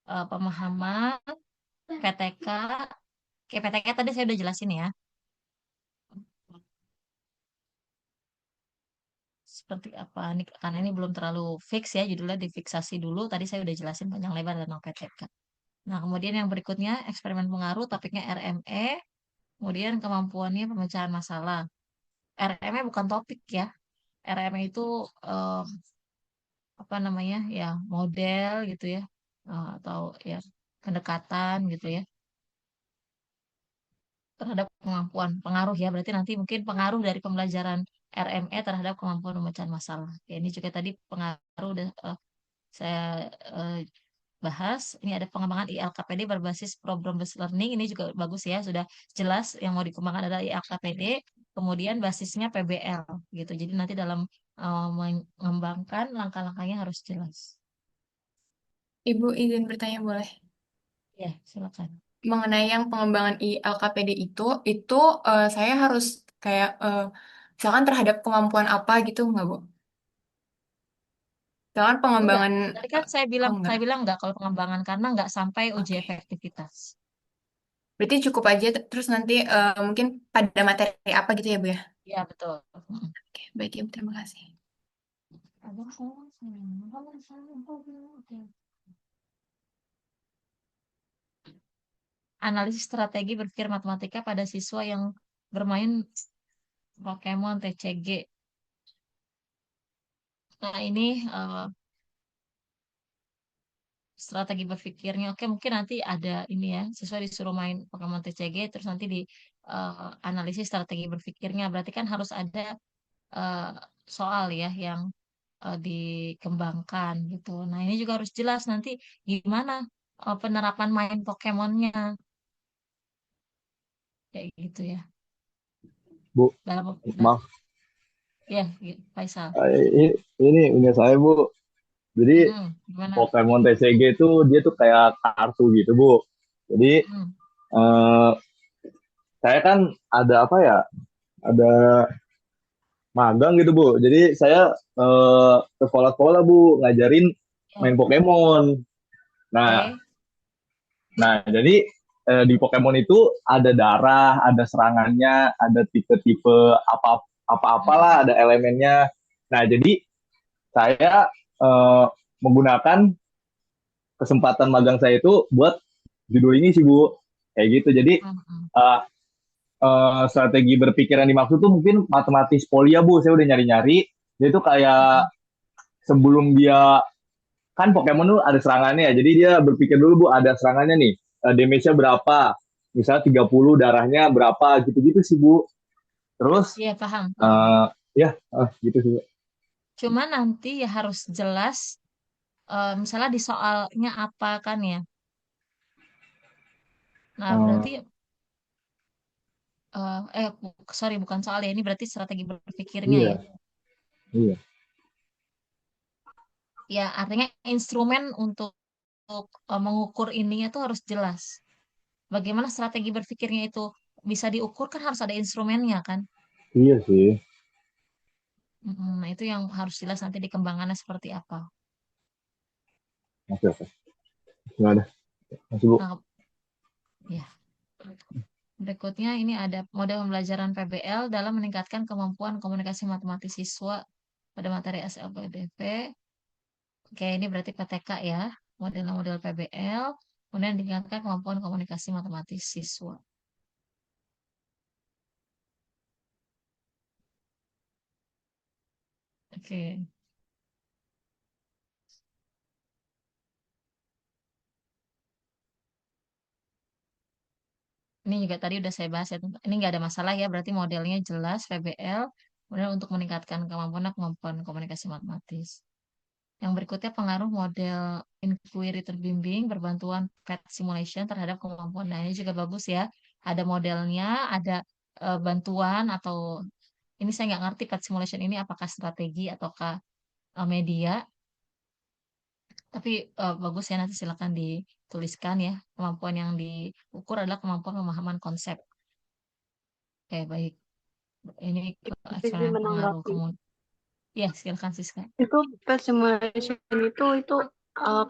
[SPEAKER 1] pemahaman, PTK. Oke, PTK tadi saya udah jelasin ya. Seperti apa nih, karena ini belum terlalu fix ya, judulnya difiksasi dulu. Tadi saya udah jelasin panjang lebar tentang PTK. Nah, kemudian yang berikutnya eksperimen pengaruh, topiknya RME, kemudian kemampuannya pemecahan masalah. RME bukan topik ya. RME itu eh, apa namanya ya, model gitu ya. Atau ya pendekatan gitu ya terhadap kemampuan pengaruh ya, berarti nanti mungkin pengaruh dari pembelajaran RME terhadap kemampuan pemecahan masalah. Ya, ini juga tadi pengaruh udah saya eh, bahas. Ini ada pengembangan ILKPD berbasis problem based learning, ini juga bagus ya, sudah jelas yang mau dikembangkan adalah ILKPD, kemudian basisnya PBL gitu. Jadi nanti dalam mengembangkan langkah-langkahnya harus jelas.
[SPEAKER 5] Ibu izin bertanya boleh?
[SPEAKER 1] Ya, silakan.
[SPEAKER 5] Mengenai yang pengembangan ILKPD itu saya harus kayak misalkan terhadap kemampuan apa gitu nggak, Bu? Misalkan
[SPEAKER 1] Enggak.
[SPEAKER 5] pengembangan
[SPEAKER 1] Tadi kan saya
[SPEAKER 5] oh enggak.
[SPEAKER 1] bilang enggak kalau pengembangan karena enggak sampai uji
[SPEAKER 5] Oke.
[SPEAKER 1] efektivitas.
[SPEAKER 5] Berarti cukup aja terus nanti mungkin pada materi apa gitu ya, Bu ya?
[SPEAKER 1] Iya, betul.
[SPEAKER 5] Oke, baik Ibu, terima kasih.
[SPEAKER 1] Analisis strategi berpikir matematika pada siswa yang bermain Pokemon TCG. Nah, ini strategi berpikirnya. Oke, mungkin nanti ada ini ya, siswa disuruh main Pokemon TCG, terus nanti di analisis strategi berpikirnya. Berarti kan harus ada eh, soal ya yang dikembangkan gitu. Nah, ini juga harus jelas nanti gimana penerapan main Pokemonnya kayak gitu ya.
[SPEAKER 12] Bu,
[SPEAKER 1] Dalam
[SPEAKER 12] maaf,
[SPEAKER 1] ya, Faisal.
[SPEAKER 12] ini punya saya Bu. Jadi
[SPEAKER 1] Gimana?
[SPEAKER 12] Pokemon TCG itu dia tuh kayak kartu gitu Bu. Jadi eh, saya kan ada apa ya? Ada magang gitu Bu. Jadi saya ke sekolah-sekolah Bu ngajarin main Pokemon. Nah, jadi di Pokemon itu ada darah, ada serangannya, ada tipe-tipe apa-apalah, ada elemennya. Nah, jadi saya menggunakan kesempatan magang saya itu buat judul ini sih Bu, kayak gitu. Jadi strategi berpikir yang dimaksud tuh mungkin matematis polia Bu. Saya udah nyari-nyari. Dia tuh kayak sebelum dia kan Pokemon tuh ada serangannya ya. Jadi dia berpikir dulu Bu, ada serangannya nih. Damage-nya berapa? Misalnya 30, darahnya berapa gitu-gitu sih Bu. Terus
[SPEAKER 1] Iya, paham.
[SPEAKER 12] ya gitu sih.
[SPEAKER 1] Cuma nanti ya harus jelas, misalnya di soalnya apa kan ya. Nah, berarti,
[SPEAKER 12] Eh,
[SPEAKER 1] sorry, bukan soal ya, ini berarti strategi berpikirnya ya.
[SPEAKER 12] iya, iya.
[SPEAKER 1] Ya, artinya instrumen untuk mengukur ininya tuh harus jelas. Bagaimana strategi berpikirnya itu bisa diukur kan harus ada instrumennya kan.
[SPEAKER 12] Iya sih.
[SPEAKER 1] Nah, itu yang harus jelas nanti dikembangannya seperti apa.
[SPEAKER 12] Oke, oke. Nggak ada. Masih, Bu.
[SPEAKER 1] Nah, ya. Berikutnya ini ada model pembelajaran PBL dalam meningkatkan kemampuan komunikasi matematis siswa pada materi SLPDP. Oke, ini berarti PTK ya, model PBL, kemudian meningkatkan kemampuan komunikasi matematis siswa. Oke. Ini juga tadi udah saya bahas ya. Ini nggak ada masalah ya, berarti modelnya jelas PBL, kemudian untuk meningkatkan kemampuan komunikasi matematis. Yang berikutnya pengaruh model inquiry terbimbing berbantuan PET simulation terhadap kemampuan. Nah, ini juga bagus ya. Ada modelnya, ada bantuan atau ini saya nggak ngerti PET simulation ini apakah strategi ataukah media. Tapi bagus ya, nanti silakan dituliskan ya. Kemampuan yang diukur adalah kemampuan pemahaman konsep. Oke, baik. Ini
[SPEAKER 11] Izin
[SPEAKER 1] eksperimen pengaruh.
[SPEAKER 11] menanggapi.
[SPEAKER 1] Kemudian, ya silakan Siska.
[SPEAKER 11] Itu pet simulation itu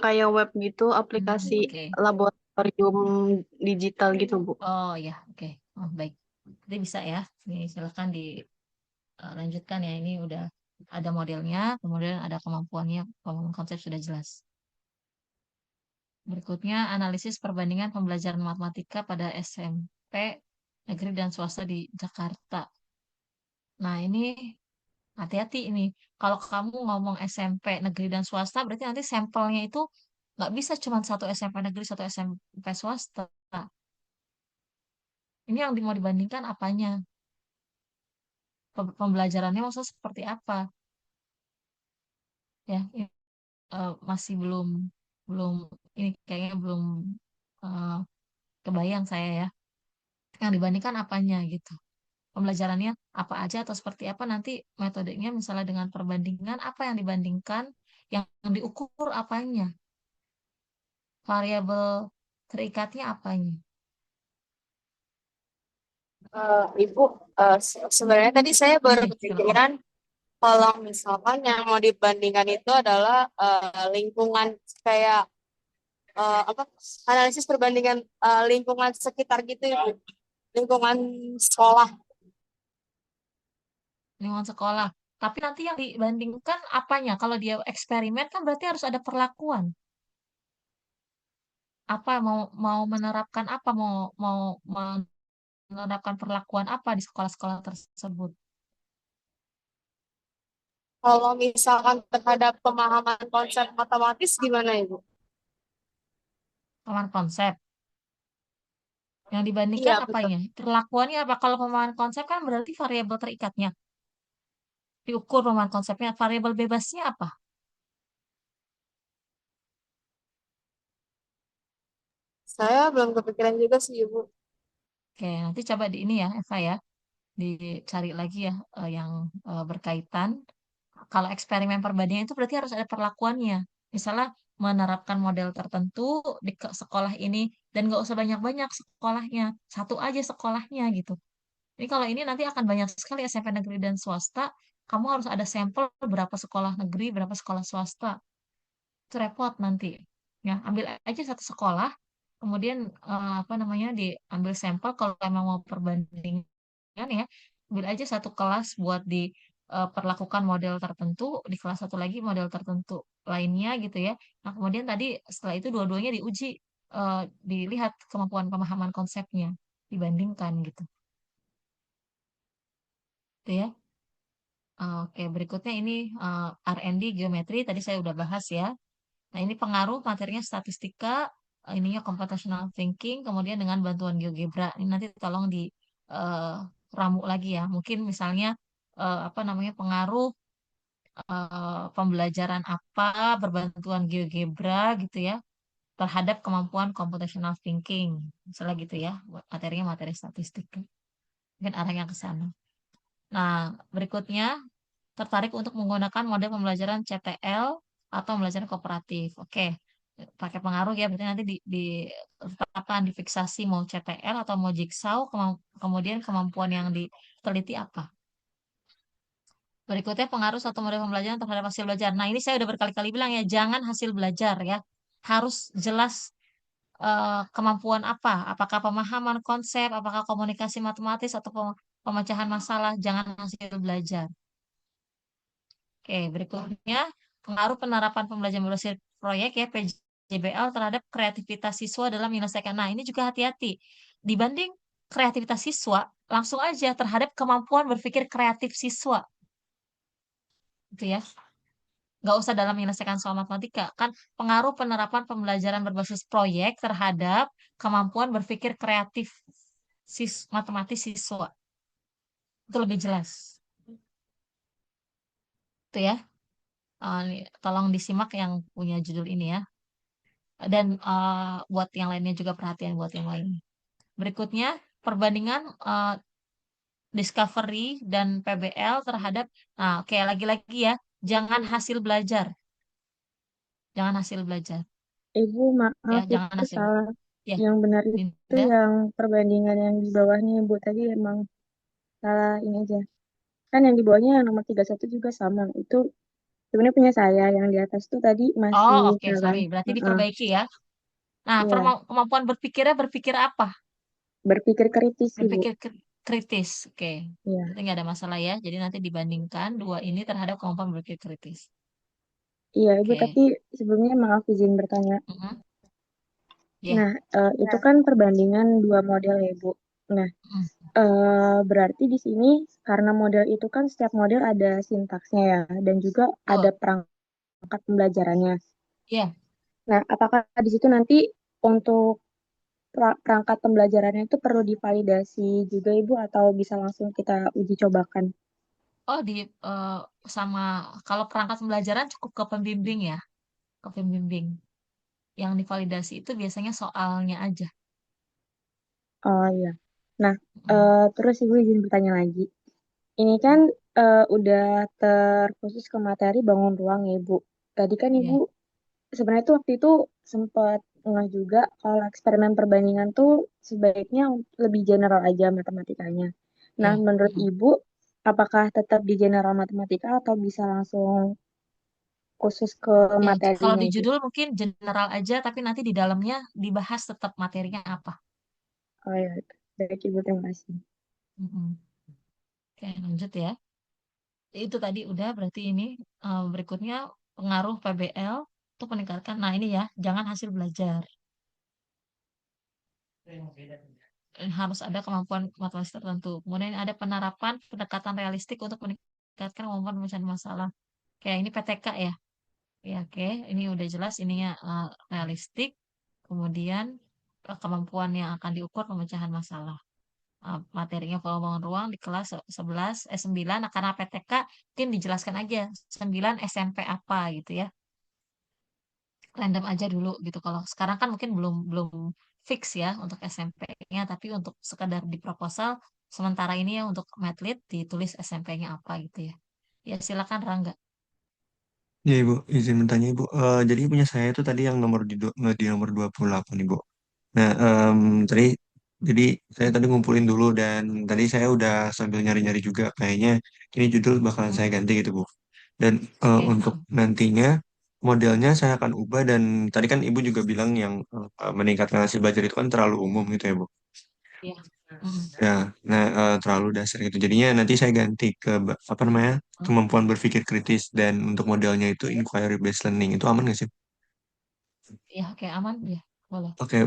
[SPEAKER 11] kayak web gitu, aplikasi
[SPEAKER 1] Oke.
[SPEAKER 11] laboratorium digital gitu, Bu.
[SPEAKER 1] Oh ya, oke. Oh, baik. Jadi bisa ya. Ini silakan dilanjutkan ya. Ini udah ada modelnya, kemudian ada kemampuannya, pemahaman konsep sudah jelas. Berikutnya analisis perbandingan pembelajaran matematika pada SMP negeri dan swasta di Jakarta. Nah, ini hati-hati ini. Kalau kamu ngomong SMP negeri dan swasta, berarti nanti sampelnya itu nggak bisa cuma satu SMP negeri, satu SMP swasta. Ini yang mau dibandingkan apanya? Pembelajarannya maksudnya seperti apa? Ya, ini, masih belum belum ini kayaknya belum eh, kebayang saya ya. Yang dibandingkan apanya gitu. Pembelajarannya apa aja atau seperti apa nanti metodenya misalnya dengan perbandingan apa yang dibandingkan, yang diukur apanya, variabel terikatnya apanya.
[SPEAKER 13] Ibu, sebenarnya tadi saya baru
[SPEAKER 1] Silakan.
[SPEAKER 13] kepikiran kalau misalkan yang mau dibandingkan itu adalah lingkungan kayak apa analisis perbandingan lingkungan sekitar gitu Ibu, lingkungan sekolah.
[SPEAKER 1] Lingkungan sekolah. Tapi nanti yang dibandingkan apanya? Kalau dia eksperimen kan berarti harus ada perlakuan. Apa mau mau menerapkan apa mau mau menerapkan perlakuan apa di sekolah-sekolah tersebut?
[SPEAKER 13] Kalau misalkan terhadap pemahaman konsep matematis gimana Ibu?
[SPEAKER 1] Pemahaman konsep. Yang
[SPEAKER 13] Iya,
[SPEAKER 1] dibandingkan
[SPEAKER 13] betul.
[SPEAKER 1] apanya? Perlakuannya apa? Kalau pemahaman konsep kan berarti variabel terikatnya. Diukur pemahaman konsepnya. Variabel bebasnya apa?
[SPEAKER 13] Saya belum kepikiran juga sih Ibu.
[SPEAKER 1] Oke, nanti coba di ini ya, Eva ya. Dicari lagi ya yang berkaitan. Kalau eksperimen perbandingan itu berarti harus ada perlakuannya. Misalnya menerapkan model tertentu di sekolah ini dan nggak usah banyak-banyak sekolahnya, satu aja sekolahnya gitu. Ini kalau ini nanti akan banyak sekali SMP negeri dan swasta. Kamu harus ada sampel berapa sekolah negeri, berapa sekolah swasta. Itu repot nanti. Ya, ambil aja satu sekolah, kemudian apa namanya diambil sampel kalau emang mau perbandingan ya, ambil aja satu kelas buat diperlakukan model tertentu, di kelas satu lagi model tertentu lainnya gitu ya. Nah, kemudian tadi setelah itu dua-duanya diuji, dilihat kemampuan pemahaman konsepnya, dibandingkan gitu. Itu ya. Oke, berikutnya ini R&D geometri, tadi saya udah bahas ya. Nah, ini pengaruh materinya statistika, ininya computational thinking, kemudian dengan bantuan GeoGebra. Ini nanti tolong ramu lagi ya. Mungkin misalnya apa namanya pengaruh pembelajaran apa berbantuan GeoGebra gitu ya terhadap kemampuan computational thinking. Misalnya gitu ya, materinya materi statistik. Mungkin arahnya ke sana. Nah, berikutnya tertarik untuk menggunakan model pembelajaran CTL atau pembelajaran kooperatif. Oke, pakai pengaruh ya, berarti nanti ditetapkan difiksasi mau CTL atau mau Jigsaw, kemudian kemampuan yang diteliti apa. Berikutnya pengaruh satu model pembelajaran terhadap hasil belajar. Nah, ini saya udah berkali-kali bilang ya, jangan hasil belajar ya. Harus jelas kemampuan apa, apakah pemahaman konsep, apakah komunikasi matematis atau pemecahan masalah, jangan hasil belajar. Oke, berikutnya pengaruh penerapan pembelajaran berbasis proyek ya PJBL terhadap kreativitas siswa dalam menyelesaikan. Nah, ini juga hati-hati. Dibanding kreativitas siswa, langsung aja terhadap kemampuan berpikir kreatif siswa. Gitu ya. Nggak usah dalam menyelesaikan soal matematika. Kan pengaruh penerapan pembelajaran berbasis proyek terhadap kemampuan berpikir kreatif matematis siswa. Itu lebih jelas. Itu ya. Tolong disimak yang punya judul ini ya. Dan buat yang lainnya juga perhatian buat yang lain. Berikutnya, perbandingan Discovery dan PBL terhadap, nah oke lagi-lagi ya, jangan hasil belajar. Jangan hasil belajar.
[SPEAKER 2] Ibu,
[SPEAKER 1] Ya,
[SPEAKER 2] maaf
[SPEAKER 1] jangan
[SPEAKER 2] itu
[SPEAKER 1] hasil.
[SPEAKER 2] salah.
[SPEAKER 1] Ya,
[SPEAKER 2] Yang benar itu
[SPEAKER 1] Dinda.
[SPEAKER 2] yang perbandingan yang di bawahnya Ibu tadi emang salah ini aja. Kan yang di bawahnya yang nomor 31 juga sama. Itu sebenarnya punya saya. Yang di atas tuh tadi masih
[SPEAKER 1] Oh, oke,
[SPEAKER 2] salah.
[SPEAKER 1] sorry. Berarti
[SPEAKER 2] Heeh,
[SPEAKER 1] diperbaiki ya. Nah,
[SPEAKER 2] iya,
[SPEAKER 1] kemampuan berpikirnya berpikir apa?
[SPEAKER 2] berpikir kritis Ibu.
[SPEAKER 1] Berpikir kritis. Oke.
[SPEAKER 2] Iya,
[SPEAKER 1] Berarti nggak ada masalah ya. Jadi nanti dibandingkan dua ini terhadap kemampuan berpikir kritis.
[SPEAKER 2] iya Ibu.
[SPEAKER 1] Oke.
[SPEAKER 2] Tapi sebelumnya maaf izin bertanya.
[SPEAKER 1] Mhm. Ya.
[SPEAKER 2] Nah, itu kan perbandingan dua model ya Ibu. Nah,
[SPEAKER 1] Mm.
[SPEAKER 2] berarti di sini karena model itu kan setiap model ada sintaksnya ya, dan juga ada
[SPEAKER 1] Betul.
[SPEAKER 2] perangkat pembelajarannya.
[SPEAKER 1] Ya.
[SPEAKER 2] Nah, apakah di situ nanti untuk perangkat pembelajarannya itu perlu divalidasi juga Ibu atau bisa langsung kita uji cobakan?
[SPEAKER 1] Oh, sama kalau perangkat pembelajaran cukup ke pembimbing ya, ke pembimbing. Yang divalidasi itu biasanya soalnya aja.
[SPEAKER 2] Oh iya. Nah,
[SPEAKER 1] Mm.
[SPEAKER 2] terus Ibu izin bertanya lagi. Ini kan udah terkhusus ke materi bangun ruang ya Ibu. Tadi kan Ibu
[SPEAKER 1] Ya.
[SPEAKER 2] sebenarnya tuh waktu itu sempat nggak juga kalau eksperimen perbandingan tuh sebaiknya lebih general aja matematikanya. Nah,
[SPEAKER 1] Ya.
[SPEAKER 2] menurut
[SPEAKER 1] Mm.
[SPEAKER 2] Ibu, apakah tetap di general matematika atau bisa langsung khusus ke
[SPEAKER 1] Ya, kalau
[SPEAKER 2] materinya
[SPEAKER 1] di
[SPEAKER 2] Ibu?
[SPEAKER 1] judul mungkin general aja, tapi nanti di dalamnya dibahas tetap materinya apa.
[SPEAKER 2] Oh ya, baik Ibu, terima kasih.
[SPEAKER 1] Mm-mm. Oke, lanjut ya. Itu tadi udah, berarti ini berikutnya pengaruh PBL itu meningkatkan. Nah, ini ya, jangan hasil belajar. Harus ada kemampuan matematis tertentu. Kemudian ada penerapan pendekatan realistik untuk meningkatkan kemampuan pemecahan masalah. Kayak ini PTK ya. Ya, oke. Ini udah jelas ininya realistik. Kemudian kemampuan yang akan diukur pemecahan masalah. Materinya kalau bangun ruang di kelas 9. Nah, karena PTK mungkin dijelaskan aja 9 SMP apa gitu ya. Random aja dulu gitu. Kalau sekarang kan mungkin belum belum fix ya untuk SMP-nya, tapi untuk sekedar di proposal sementara ini ya untuk Madlit ditulis SMP-nya apa gitu ya. Ya silakan Rangga.
[SPEAKER 14] Ya Ibu, izin bertanya Ibu. Jadi punya saya itu tadi yang nomor di nomor 28 Ibu. Nah, tadi jadi saya tadi ngumpulin dulu dan tadi saya udah sambil nyari-nyari juga kayaknya ini judul bakalan
[SPEAKER 1] Hmm,
[SPEAKER 14] saya ganti gitu Bu. Dan
[SPEAKER 1] oke.
[SPEAKER 14] untuk nantinya modelnya saya akan ubah dan tadi kan Ibu juga bilang yang meningkatkan hasil belajar itu kan terlalu umum gitu ya Bu.
[SPEAKER 1] Ya. Hmm.
[SPEAKER 14] Ya, nah terlalu dasar gitu. Jadinya nanti saya ganti ke apa namanya kemampuan berpikir kritis dan untuk modelnya itu inquiry based learning itu aman nggak sih?
[SPEAKER 1] Ya, oke aman ya. Boleh.
[SPEAKER 14] Oke,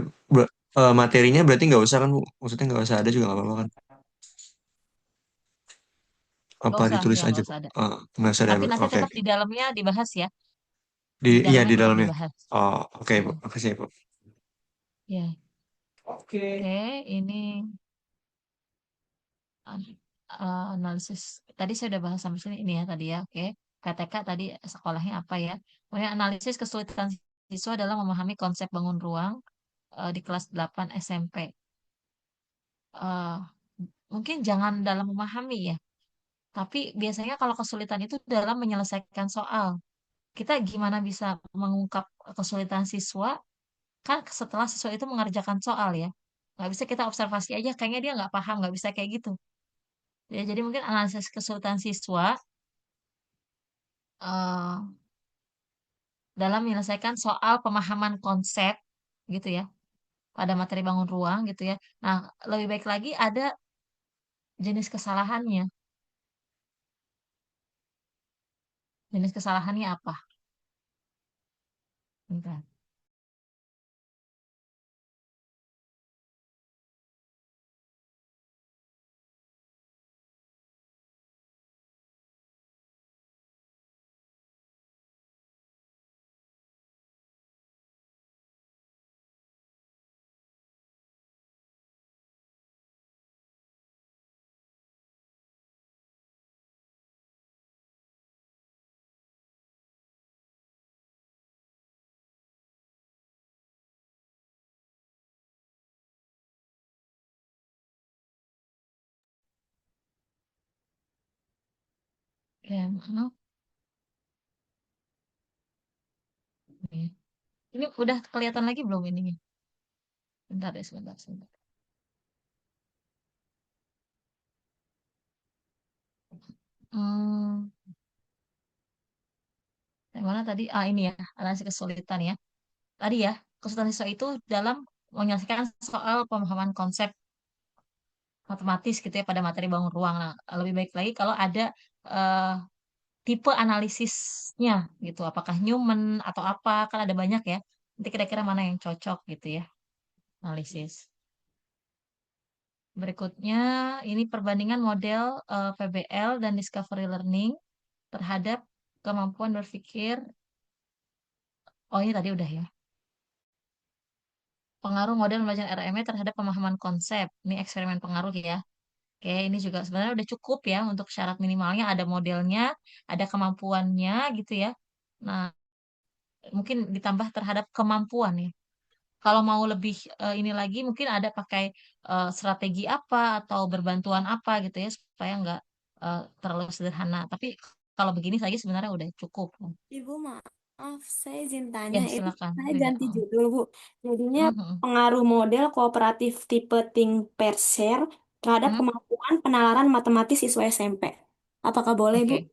[SPEAKER 14] materinya berarti nggak usah kan Bu? Maksudnya nggak usah ada juga nggak apa-apa kan?
[SPEAKER 1] Gak
[SPEAKER 14] Apa
[SPEAKER 1] usah,
[SPEAKER 14] ditulis
[SPEAKER 1] ya
[SPEAKER 14] aja
[SPEAKER 1] gak
[SPEAKER 14] Bu?
[SPEAKER 1] usah ada.
[SPEAKER 14] Nggak usah ada
[SPEAKER 1] Tapi
[SPEAKER 14] Bu.
[SPEAKER 1] nanti
[SPEAKER 14] Oke,
[SPEAKER 1] tetap di dalamnya dibahas ya.
[SPEAKER 14] di
[SPEAKER 1] Di
[SPEAKER 14] iya
[SPEAKER 1] dalamnya
[SPEAKER 14] di
[SPEAKER 1] tetap
[SPEAKER 14] dalamnya.
[SPEAKER 1] dibahas.
[SPEAKER 14] Oh, oke Bu.
[SPEAKER 1] Mm-mm.
[SPEAKER 14] Makasih ya Bu.
[SPEAKER 1] Ya. Oke, ini An- analisis tadi saya udah bahas sampai sini ini ya tadi ya, oke. PTK tadi sekolahnya apa ya? Kemudian analisis kesulitan siswa dalam memahami konsep bangun ruang di kelas 8 SMP. Eh, Mungkin jangan dalam memahami ya, tapi biasanya kalau kesulitan itu dalam menyelesaikan soal. Kita gimana bisa mengungkap kesulitan siswa kan setelah siswa itu mengerjakan soal ya. Nggak bisa kita observasi aja, kayaknya dia nggak paham, nggak bisa kayak gitu. Ya, jadi mungkin analisis kesulitan siswa eh, dalam menyelesaikan soal pemahaman konsep gitu ya pada materi bangun ruang gitu ya. Nah, lebih baik lagi ada jenis kesalahannya. Jenis kesalahannya apa? Bentar. Ya, maaf. Nih. Ini udah kelihatan lagi belum ininya? Bentar deh, sebentar, sebentar. Hmm, yang mana tadi? Ah, ini ya, analisis kesulitan ya. Tadi ya, kesulitan siswa itu dalam menyelesaikan soal pemahaman konsep matematis gitu ya pada materi bangun ruang. Nah, lebih baik lagi kalau ada eh, tipe analisisnya gitu. Apakah Newman atau apa, kan ada banyak ya. Nanti kira-kira mana yang cocok gitu ya, analisis. Berikutnya, ini perbandingan model PBL dan Discovery Learning terhadap kemampuan berpikir. Oh, ini tadi udah ya. Pengaruh model pembelajaran RME terhadap pemahaman konsep. Ini eksperimen pengaruh ya. Oke, ini juga sebenarnya udah cukup ya untuk syarat minimalnya ada modelnya, ada kemampuannya gitu ya. Nah, mungkin ditambah terhadap kemampuan ya. Kalau mau lebih ini lagi mungkin ada pakai strategi apa atau berbantuan apa gitu ya supaya nggak terlalu sederhana. Tapi kalau begini saja sebenarnya udah cukup.
[SPEAKER 5] Ibu maaf, saya izin
[SPEAKER 1] Ya,
[SPEAKER 5] tanya, itu
[SPEAKER 1] silakan.
[SPEAKER 5] saya
[SPEAKER 1] Rida.
[SPEAKER 5] ganti judul, Bu. Jadinya
[SPEAKER 1] Mhm.
[SPEAKER 5] pengaruh model kooperatif tipe think pair share terhadap
[SPEAKER 1] Hmm,
[SPEAKER 5] kemampuan penalaran matematis siswa SMP. Apakah boleh, Bu?
[SPEAKER 1] oke.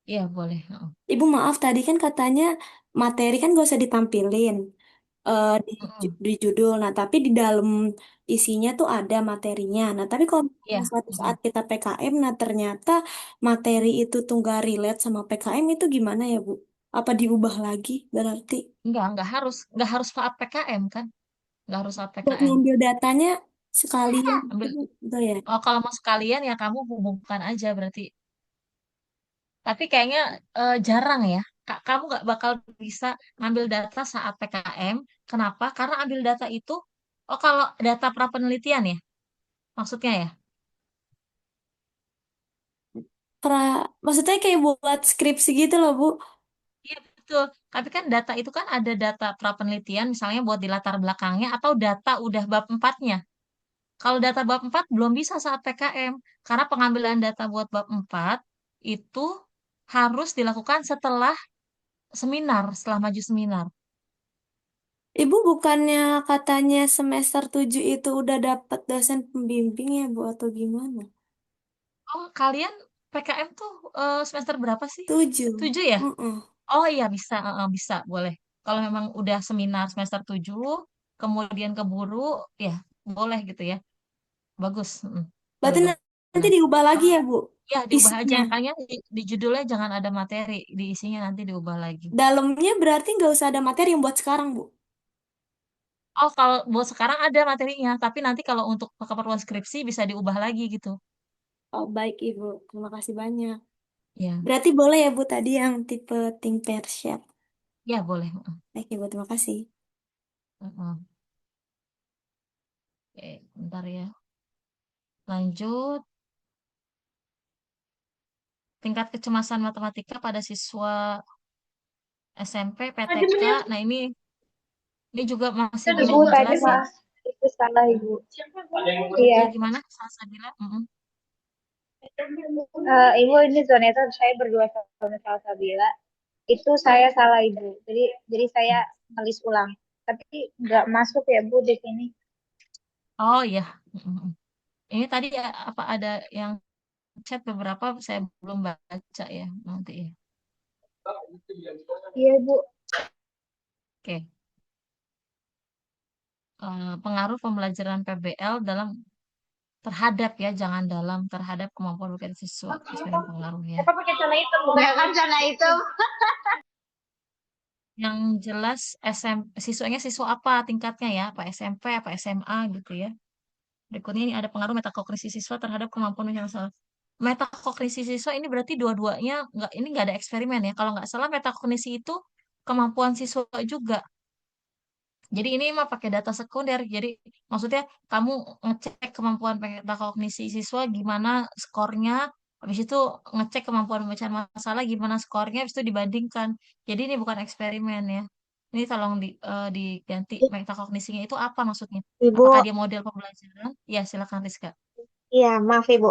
[SPEAKER 1] Iya, boleh. Heeh.
[SPEAKER 5] Ibu maaf, tadi kan katanya materi kan gak usah ditampilin
[SPEAKER 1] Mhm.
[SPEAKER 5] di judul. Nah, tapi di dalam isinya tuh ada materinya. Nah, tapi kalau
[SPEAKER 1] Iya.
[SPEAKER 5] misalnya suatu
[SPEAKER 1] Mhm.
[SPEAKER 5] saat kita PKM, nah ternyata materi itu tuh nggak relate sama PKM itu gimana ya, Bu? Apa diubah lagi berarti?
[SPEAKER 1] Nggak harus saat PKM kan? Nggak harus saat
[SPEAKER 5] Buat
[SPEAKER 1] PKM.
[SPEAKER 5] ngambil datanya sekalian
[SPEAKER 1] Ambil,
[SPEAKER 5] gitu, gitu ya.
[SPEAKER 1] oh, kalau mau sekalian ya kamu hubungkan aja berarti. Tapi kayaknya jarang ya. Kamu nggak bakal bisa ngambil data saat PKM. Kenapa? Karena ambil data itu, oh kalau data prapenelitian ya, maksudnya ya.
[SPEAKER 5] Maksudnya kayak buat skripsi gitu loh, Bu.
[SPEAKER 1] Iya betul. Tapi kan data itu kan ada data prapenelitian, misalnya buat di latar belakangnya atau data udah bab empatnya. Kalau data bab 4 belum bisa saat PKM, karena pengambilan data buat bab 4 itu harus dilakukan setelah seminar, setelah maju seminar.
[SPEAKER 5] Ibu bukannya katanya semester 7 itu udah dapat dosen pembimbing ya, Bu, atau gimana?
[SPEAKER 1] Oh, kalian PKM tuh semester berapa sih?
[SPEAKER 5] 7.
[SPEAKER 1] 7 ya?
[SPEAKER 5] Heeh.
[SPEAKER 1] Oh iya bisa, bisa, boleh. Kalau memang udah seminar semester 7, kemudian keburu, ya boleh gitu ya. Bagus. Boleh,
[SPEAKER 5] Berarti
[SPEAKER 1] boleh.
[SPEAKER 5] nanti diubah lagi ya, Bu,
[SPEAKER 1] Ya, diubah aja.
[SPEAKER 5] isinya.
[SPEAKER 1] Makanya di judulnya jangan ada materi. Di isinya nanti diubah lagi.
[SPEAKER 5] Dalamnya berarti nggak usah ada materi yang buat sekarang, Bu.
[SPEAKER 1] Oh, kalau buat sekarang ada materinya. Tapi nanti kalau untuk keperluan skripsi bisa diubah lagi gitu.
[SPEAKER 5] Oh, baik, Ibu. Terima kasih banyak.
[SPEAKER 1] Ya,
[SPEAKER 5] Berarti boleh ya, Bu, tadi yang tipe think pair share.
[SPEAKER 1] ya boleh.
[SPEAKER 5] Baik, Ibu. Terima kasih.
[SPEAKER 1] Oke, bentar ya. Lanjut. tingkat kecemasan matematika pada siswa SMP PTK. Nah, ini juga masih
[SPEAKER 15] Ibu
[SPEAKER 1] belum
[SPEAKER 15] tadi
[SPEAKER 1] jelas ya.
[SPEAKER 15] maaf, itu salah Ibu. Iya.
[SPEAKER 1] Ya, gimana Salsabila?
[SPEAKER 15] Ibu ini Zoneta, saya berdua sama Salsabila. Itu saya salah Ibu. Jadi saya nulis ulang. Tapi nggak masuk ya Bu di sini.
[SPEAKER 1] Oh iya. Ini tadi ya, apa ada yang chat beberapa saya belum baca ya nanti ya.
[SPEAKER 15] Iya Bu.
[SPEAKER 1] Oke. Pengaruh pembelajaran PBL terhadap ya, jangan dalam, terhadap kemampuan berpikir siswa sesuai pengaruhnya.
[SPEAKER 15] Apa pakai celana hitam Bu? Ya kan celana hitam.
[SPEAKER 1] Yang jelas siswanya siswa apa tingkatnya ya, apa SMP, apa SMA gitu ya. Berikutnya ini ada pengaruh metakognisi siswa terhadap kemampuan menyelesaikan masalah. Metakognisi siswa ini berarti dua-duanya nggak ada eksperimen ya. Kalau nggak salah metakognisi itu kemampuan siswa juga. Jadi ini mah pakai data sekunder. Jadi maksudnya kamu ngecek kemampuan metakognisi siswa gimana skornya, habis itu ngecek kemampuan pembacaan masalah gimana skornya, habis itu dibandingkan. Jadi ini bukan eksperimen ya. Ini tolong diganti metakognisinya itu apa maksudnya?
[SPEAKER 15] Ibu,
[SPEAKER 1] Apakah dia model pembelajaran? Ya, silakan Rizka.
[SPEAKER 15] iya maaf Ibu,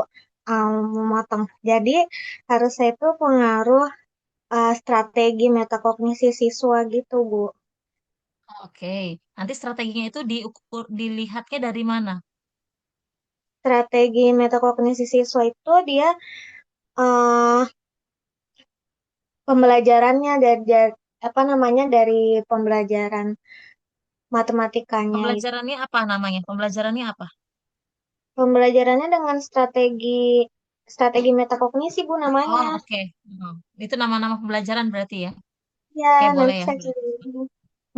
[SPEAKER 15] memotong. Jadi harusnya itu pengaruh strategi metakognisi siswa gitu Bu.
[SPEAKER 1] Oke, nanti strateginya itu dilihatnya dari mana?
[SPEAKER 15] Strategi metakognisi siswa itu dia eh, pembelajarannya apa namanya dari pembelajaran matematikanya itu.
[SPEAKER 1] Pembelajarannya apa namanya? Pembelajarannya apa?
[SPEAKER 15] Pembelajarannya dengan strategi metakognisi Bu
[SPEAKER 1] Oh,
[SPEAKER 15] namanya.
[SPEAKER 1] oke. Itu nama-nama pembelajaran berarti ya?
[SPEAKER 15] Ya,
[SPEAKER 1] Oke, boleh
[SPEAKER 15] nanti
[SPEAKER 1] ya.
[SPEAKER 15] saya cari dulu.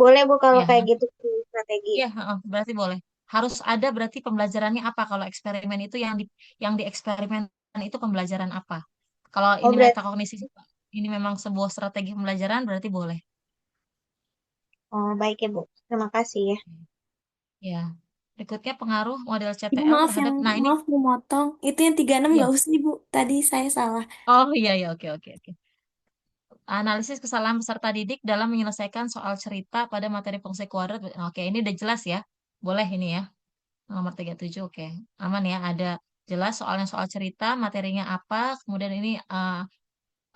[SPEAKER 15] Boleh Bu kalau
[SPEAKER 1] Ya,
[SPEAKER 15] kayak gitu strategi.
[SPEAKER 1] ya, berarti boleh. Harus ada berarti pembelajarannya apa? Kalau eksperimen itu yang dieksperimenkan itu pembelajaran apa? Kalau
[SPEAKER 15] Oh
[SPEAKER 1] ini
[SPEAKER 15] berarti,
[SPEAKER 1] metakognisi, ini memang sebuah strategi pembelajaran berarti boleh.
[SPEAKER 15] oh baik ya Bu. Terima kasih ya.
[SPEAKER 1] Ya. Berikutnya pengaruh model
[SPEAKER 5] Ibu
[SPEAKER 1] CTL
[SPEAKER 5] maaf
[SPEAKER 1] terhadap. Nah, ini
[SPEAKER 5] maaf memotong. Itu yang 36
[SPEAKER 1] ya.
[SPEAKER 5] nggak usah Ibu. Tadi saya salah.
[SPEAKER 1] Oh iya ya, oke oke oke. Analisis kesalahan peserta didik dalam menyelesaikan soal cerita pada materi fungsi kuadrat. Oke, ini udah jelas ya. Boleh ini ya. Nomor 37, oke. Aman ya, ada jelas soalnya soal cerita, materinya apa, kemudian ini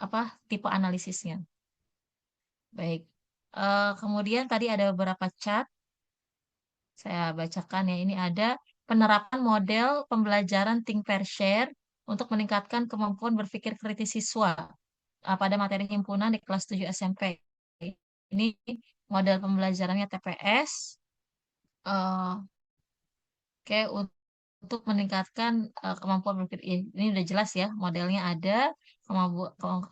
[SPEAKER 1] apa tipe analisisnya. Baik. Kemudian tadi ada beberapa chat, saya bacakan ya. Ini ada penerapan model pembelajaran think pair share untuk meningkatkan kemampuan berpikir kritis siswa pada materi himpunan di kelas 7 SMP. Ini model pembelajarannya TPS. eh, Oke, untuk meningkatkan kemampuan berpikir. Ini udah jelas ya, modelnya ada,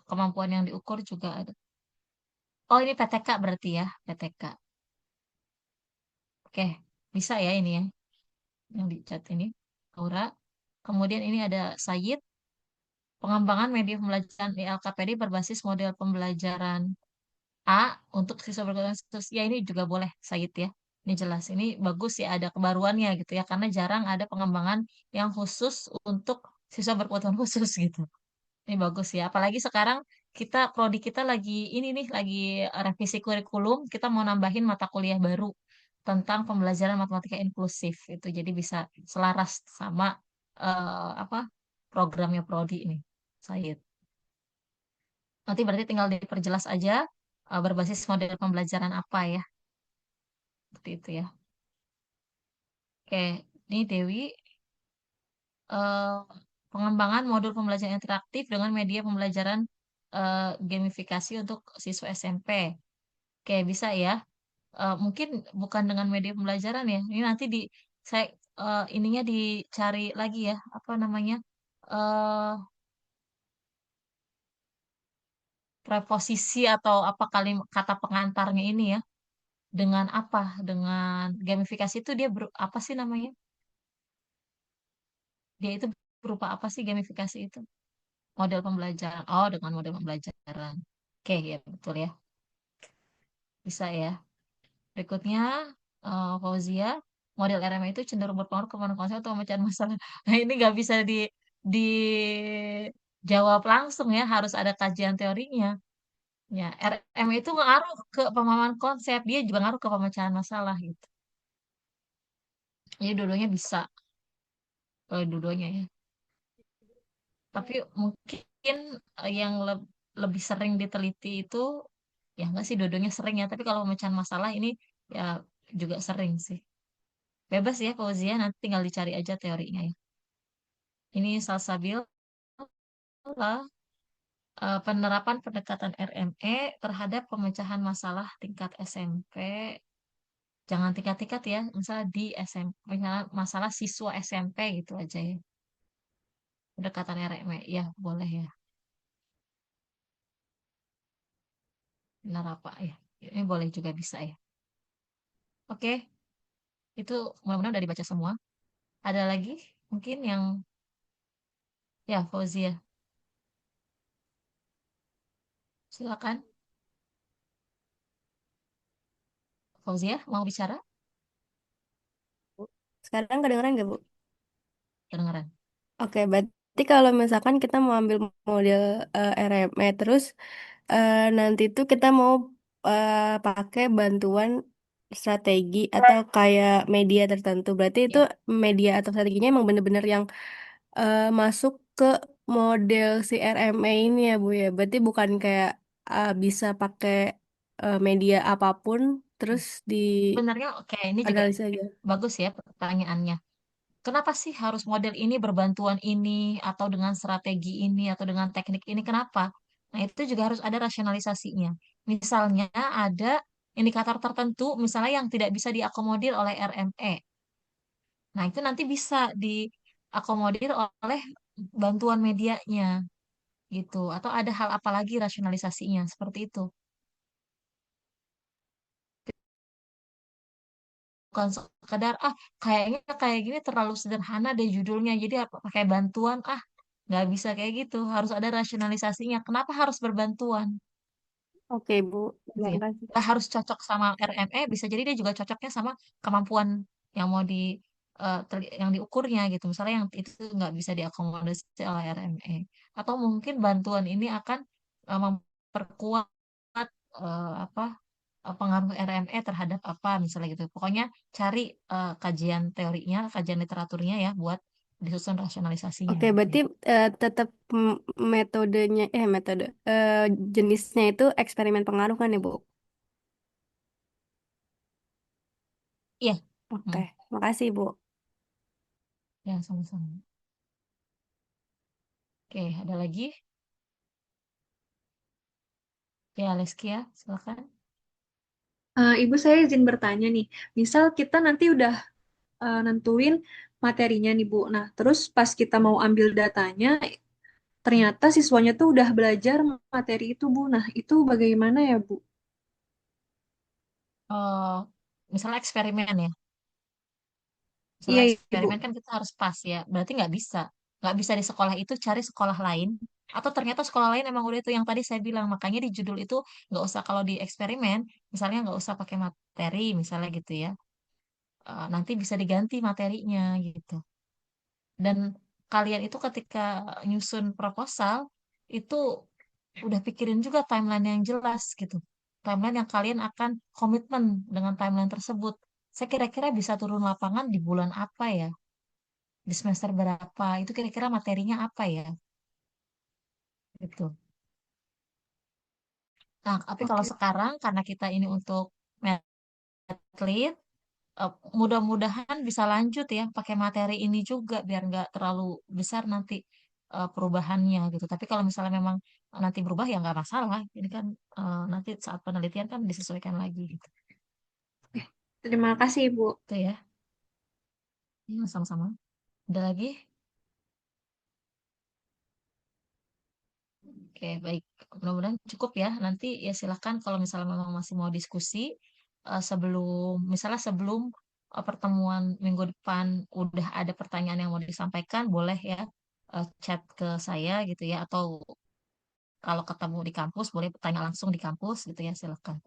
[SPEAKER 1] kemampuan yang diukur juga ada. Oh, ini PTK berarti ya, PTK. Oke, bisa ya ini ya, yang di chat ini. Aura. Kemudian ini ada Sayid, pengembangan media pembelajaran di LKPD berbasis model pembelajaran A untuk siswa berkebutuhan khusus. Ya, ini juga boleh Sayid ya. Ini jelas, ini bagus ya, ada kebaruannya gitu ya, karena jarang ada pengembangan yang khusus untuk siswa berkebutuhan khusus gitu. Ini bagus ya. Apalagi sekarang prodi kita lagi ini nih, lagi revisi kurikulum. Kita mau nambahin mata kuliah baru tentang pembelajaran matematika inklusif itu. Jadi bisa selaras sama apa programnya prodi ini, Said. Nanti berarti tinggal diperjelas aja berbasis model pembelajaran apa ya. Seperti itu ya. Oke, ini Dewi. eh, Pengembangan modul pembelajaran interaktif dengan media pembelajaran gamifikasi untuk siswa SMP. Oke, bisa ya. Mungkin bukan dengan media pembelajaran ya. Ini nanti saya ininya dicari lagi ya, apa namanya? eh Preposisi atau apa kata pengantarnya ini ya. Dengan apa? Dengan gamifikasi itu dia apa sih namanya? Dia itu berupa apa sih gamifikasi itu? Model pembelajaran. Oh, dengan model pembelajaran. Oke, ya betul ya. Bisa ya. Berikutnya, Fauzia, model RMA itu cenderung berpengaruh ke konsep atau pemecahan masalah. Nah, ini nggak bisa di jawab langsung ya, harus ada kajian teorinya. Ya, RM itu ngaruh ke pemahaman konsep, dia juga ngaruh ke pemecahan masalah gitu. Jadi dua-duanya bisa, kalau dua-duanya ya. Tapi mungkin yang lebih sering diteliti itu, ya enggak sih dua-duanya sering ya, tapi kalau pemecahan masalah ini ya juga sering sih. Bebas ya Fauzia, nanti tinggal dicari aja teorinya ya. Ini Salsabil penerapan pendekatan RME terhadap pemecahan masalah tingkat SMP. Jangan tingkat-tingkat ya, misalnya di SMP, misalnya masalah siswa SMP gitu aja ya. Pendekatan RME, ya boleh ya. Benar apa ya? Ini boleh juga bisa ya. Oke, itu mudah-mudahan udah dibaca semua. Ada lagi mungkin yang, ya Fauzia, silakan. Fauzia mau bicara?
[SPEAKER 7] Sekarang kedengeran nggak, Bu?
[SPEAKER 1] Kedengeran.
[SPEAKER 7] Oke, berarti kalau misalkan kita mau ambil model RME terus nanti tuh kita mau pakai bantuan strategi atau kayak media tertentu. Berarti itu
[SPEAKER 1] Ya,
[SPEAKER 7] media atau strateginya emang bener-bener yang masuk ke model si RME ini ya, Bu ya. Berarti bukan kayak bisa pakai media apapun terus
[SPEAKER 1] sebenarnya oke, ini juga
[SPEAKER 7] dianalisa aja.
[SPEAKER 1] bagus ya pertanyaannya. Kenapa sih harus model ini berbantuan ini atau dengan strategi ini atau dengan teknik ini? Kenapa? Nah, itu juga harus ada rasionalisasinya. Misalnya ada indikator tertentu, misalnya yang tidak bisa diakomodir oleh RME. Nah, itu nanti bisa diakomodir oleh bantuan medianya gitu. Atau ada hal apa lagi rasionalisasinya seperti itu. Bukan sekedar kayaknya kayak gini terlalu sederhana deh judulnya, jadi apa pakai bantuan, nggak bisa kayak gitu, harus ada rasionalisasinya kenapa harus berbantuan
[SPEAKER 7] Oke, Bu.
[SPEAKER 1] gitu
[SPEAKER 7] Terima
[SPEAKER 1] ya.
[SPEAKER 7] kasih.
[SPEAKER 1] Nggak harus cocok sama RME, bisa jadi dia juga cocoknya sama kemampuan yang mau yang diukurnya gitu, misalnya yang itu nggak bisa diakomodasi oleh RME, atau mungkin bantuan ini akan memperkuat apa pengaruh RME terhadap apa misalnya gitu. Pokoknya cari kajian teorinya, kajian literaturnya ya buat disusun rasionalisasinya
[SPEAKER 7] Oke,
[SPEAKER 1] gitu
[SPEAKER 7] berarti
[SPEAKER 1] ya.
[SPEAKER 7] tetap metodenya, metode jenisnya itu eksperimen pengaruh kan ya, Bu?
[SPEAKER 1] Iya.
[SPEAKER 7] Oke, makasih, Bu.
[SPEAKER 1] Ya sama-sama. Oke, ada lagi? Ya, Leskia, silakan.
[SPEAKER 10] Ibu saya izin bertanya nih, misal kita nanti udah nentuin materinya nih Bu. Nah, terus pas kita mau ambil datanya, ternyata siswanya tuh udah belajar materi itu Bu. Nah, itu bagaimana ya Bu?
[SPEAKER 1] Oh, misalnya eksperimen ya.
[SPEAKER 10] Iya
[SPEAKER 1] Misalnya
[SPEAKER 10] Ibu.
[SPEAKER 1] eksperimen kan kita harus pas ya. Berarti nggak bisa di sekolah itu cari sekolah lain. Atau ternyata sekolah lain emang udah itu yang tadi saya bilang. Makanya di judul itu nggak usah kalau di eksperimen, misalnya nggak usah pakai materi, misalnya gitu ya. Nanti bisa diganti materinya gitu. Dan kalian itu ketika nyusun proposal itu udah pikirin juga timeline yang jelas gitu. Timeline yang kalian akan komitmen dengan timeline tersebut. Saya kira-kira bisa turun lapangan di bulan apa ya? Di semester berapa? Itu kira-kira materinya apa ya? Gitu. Nah, tapi kalau
[SPEAKER 10] Oke.
[SPEAKER 1] sekarang karena kita ini untuk medley, mudah-mudahan bisa lanjut ya pakai materi ini juga biar nggak terlalu besar nanti perubahannya gitu. Tapi kalau misalnya memang nanti berubah ya nggak masalah. Ini kan nanti saat penelitian kan disesuaikan lagi gitu.
[SPEAKER 10] Terima kasih Ibu.
[SPEAKER 1] Itu ya. Ya, sama-sama. Ada lagi? Oke, baik. Mudah-mudahan cukup ya. Nanti ya silakan kalau misalnya memang masih mau diskusi misalnya sebelum pertemuan minggu depan udah ada pertanyaan yang mau disampaikan, boleh ya chat ke saya gitu ya. Atau kalau ketemu di kampus boleh tanya langsung di kampus gitu ya, silakan.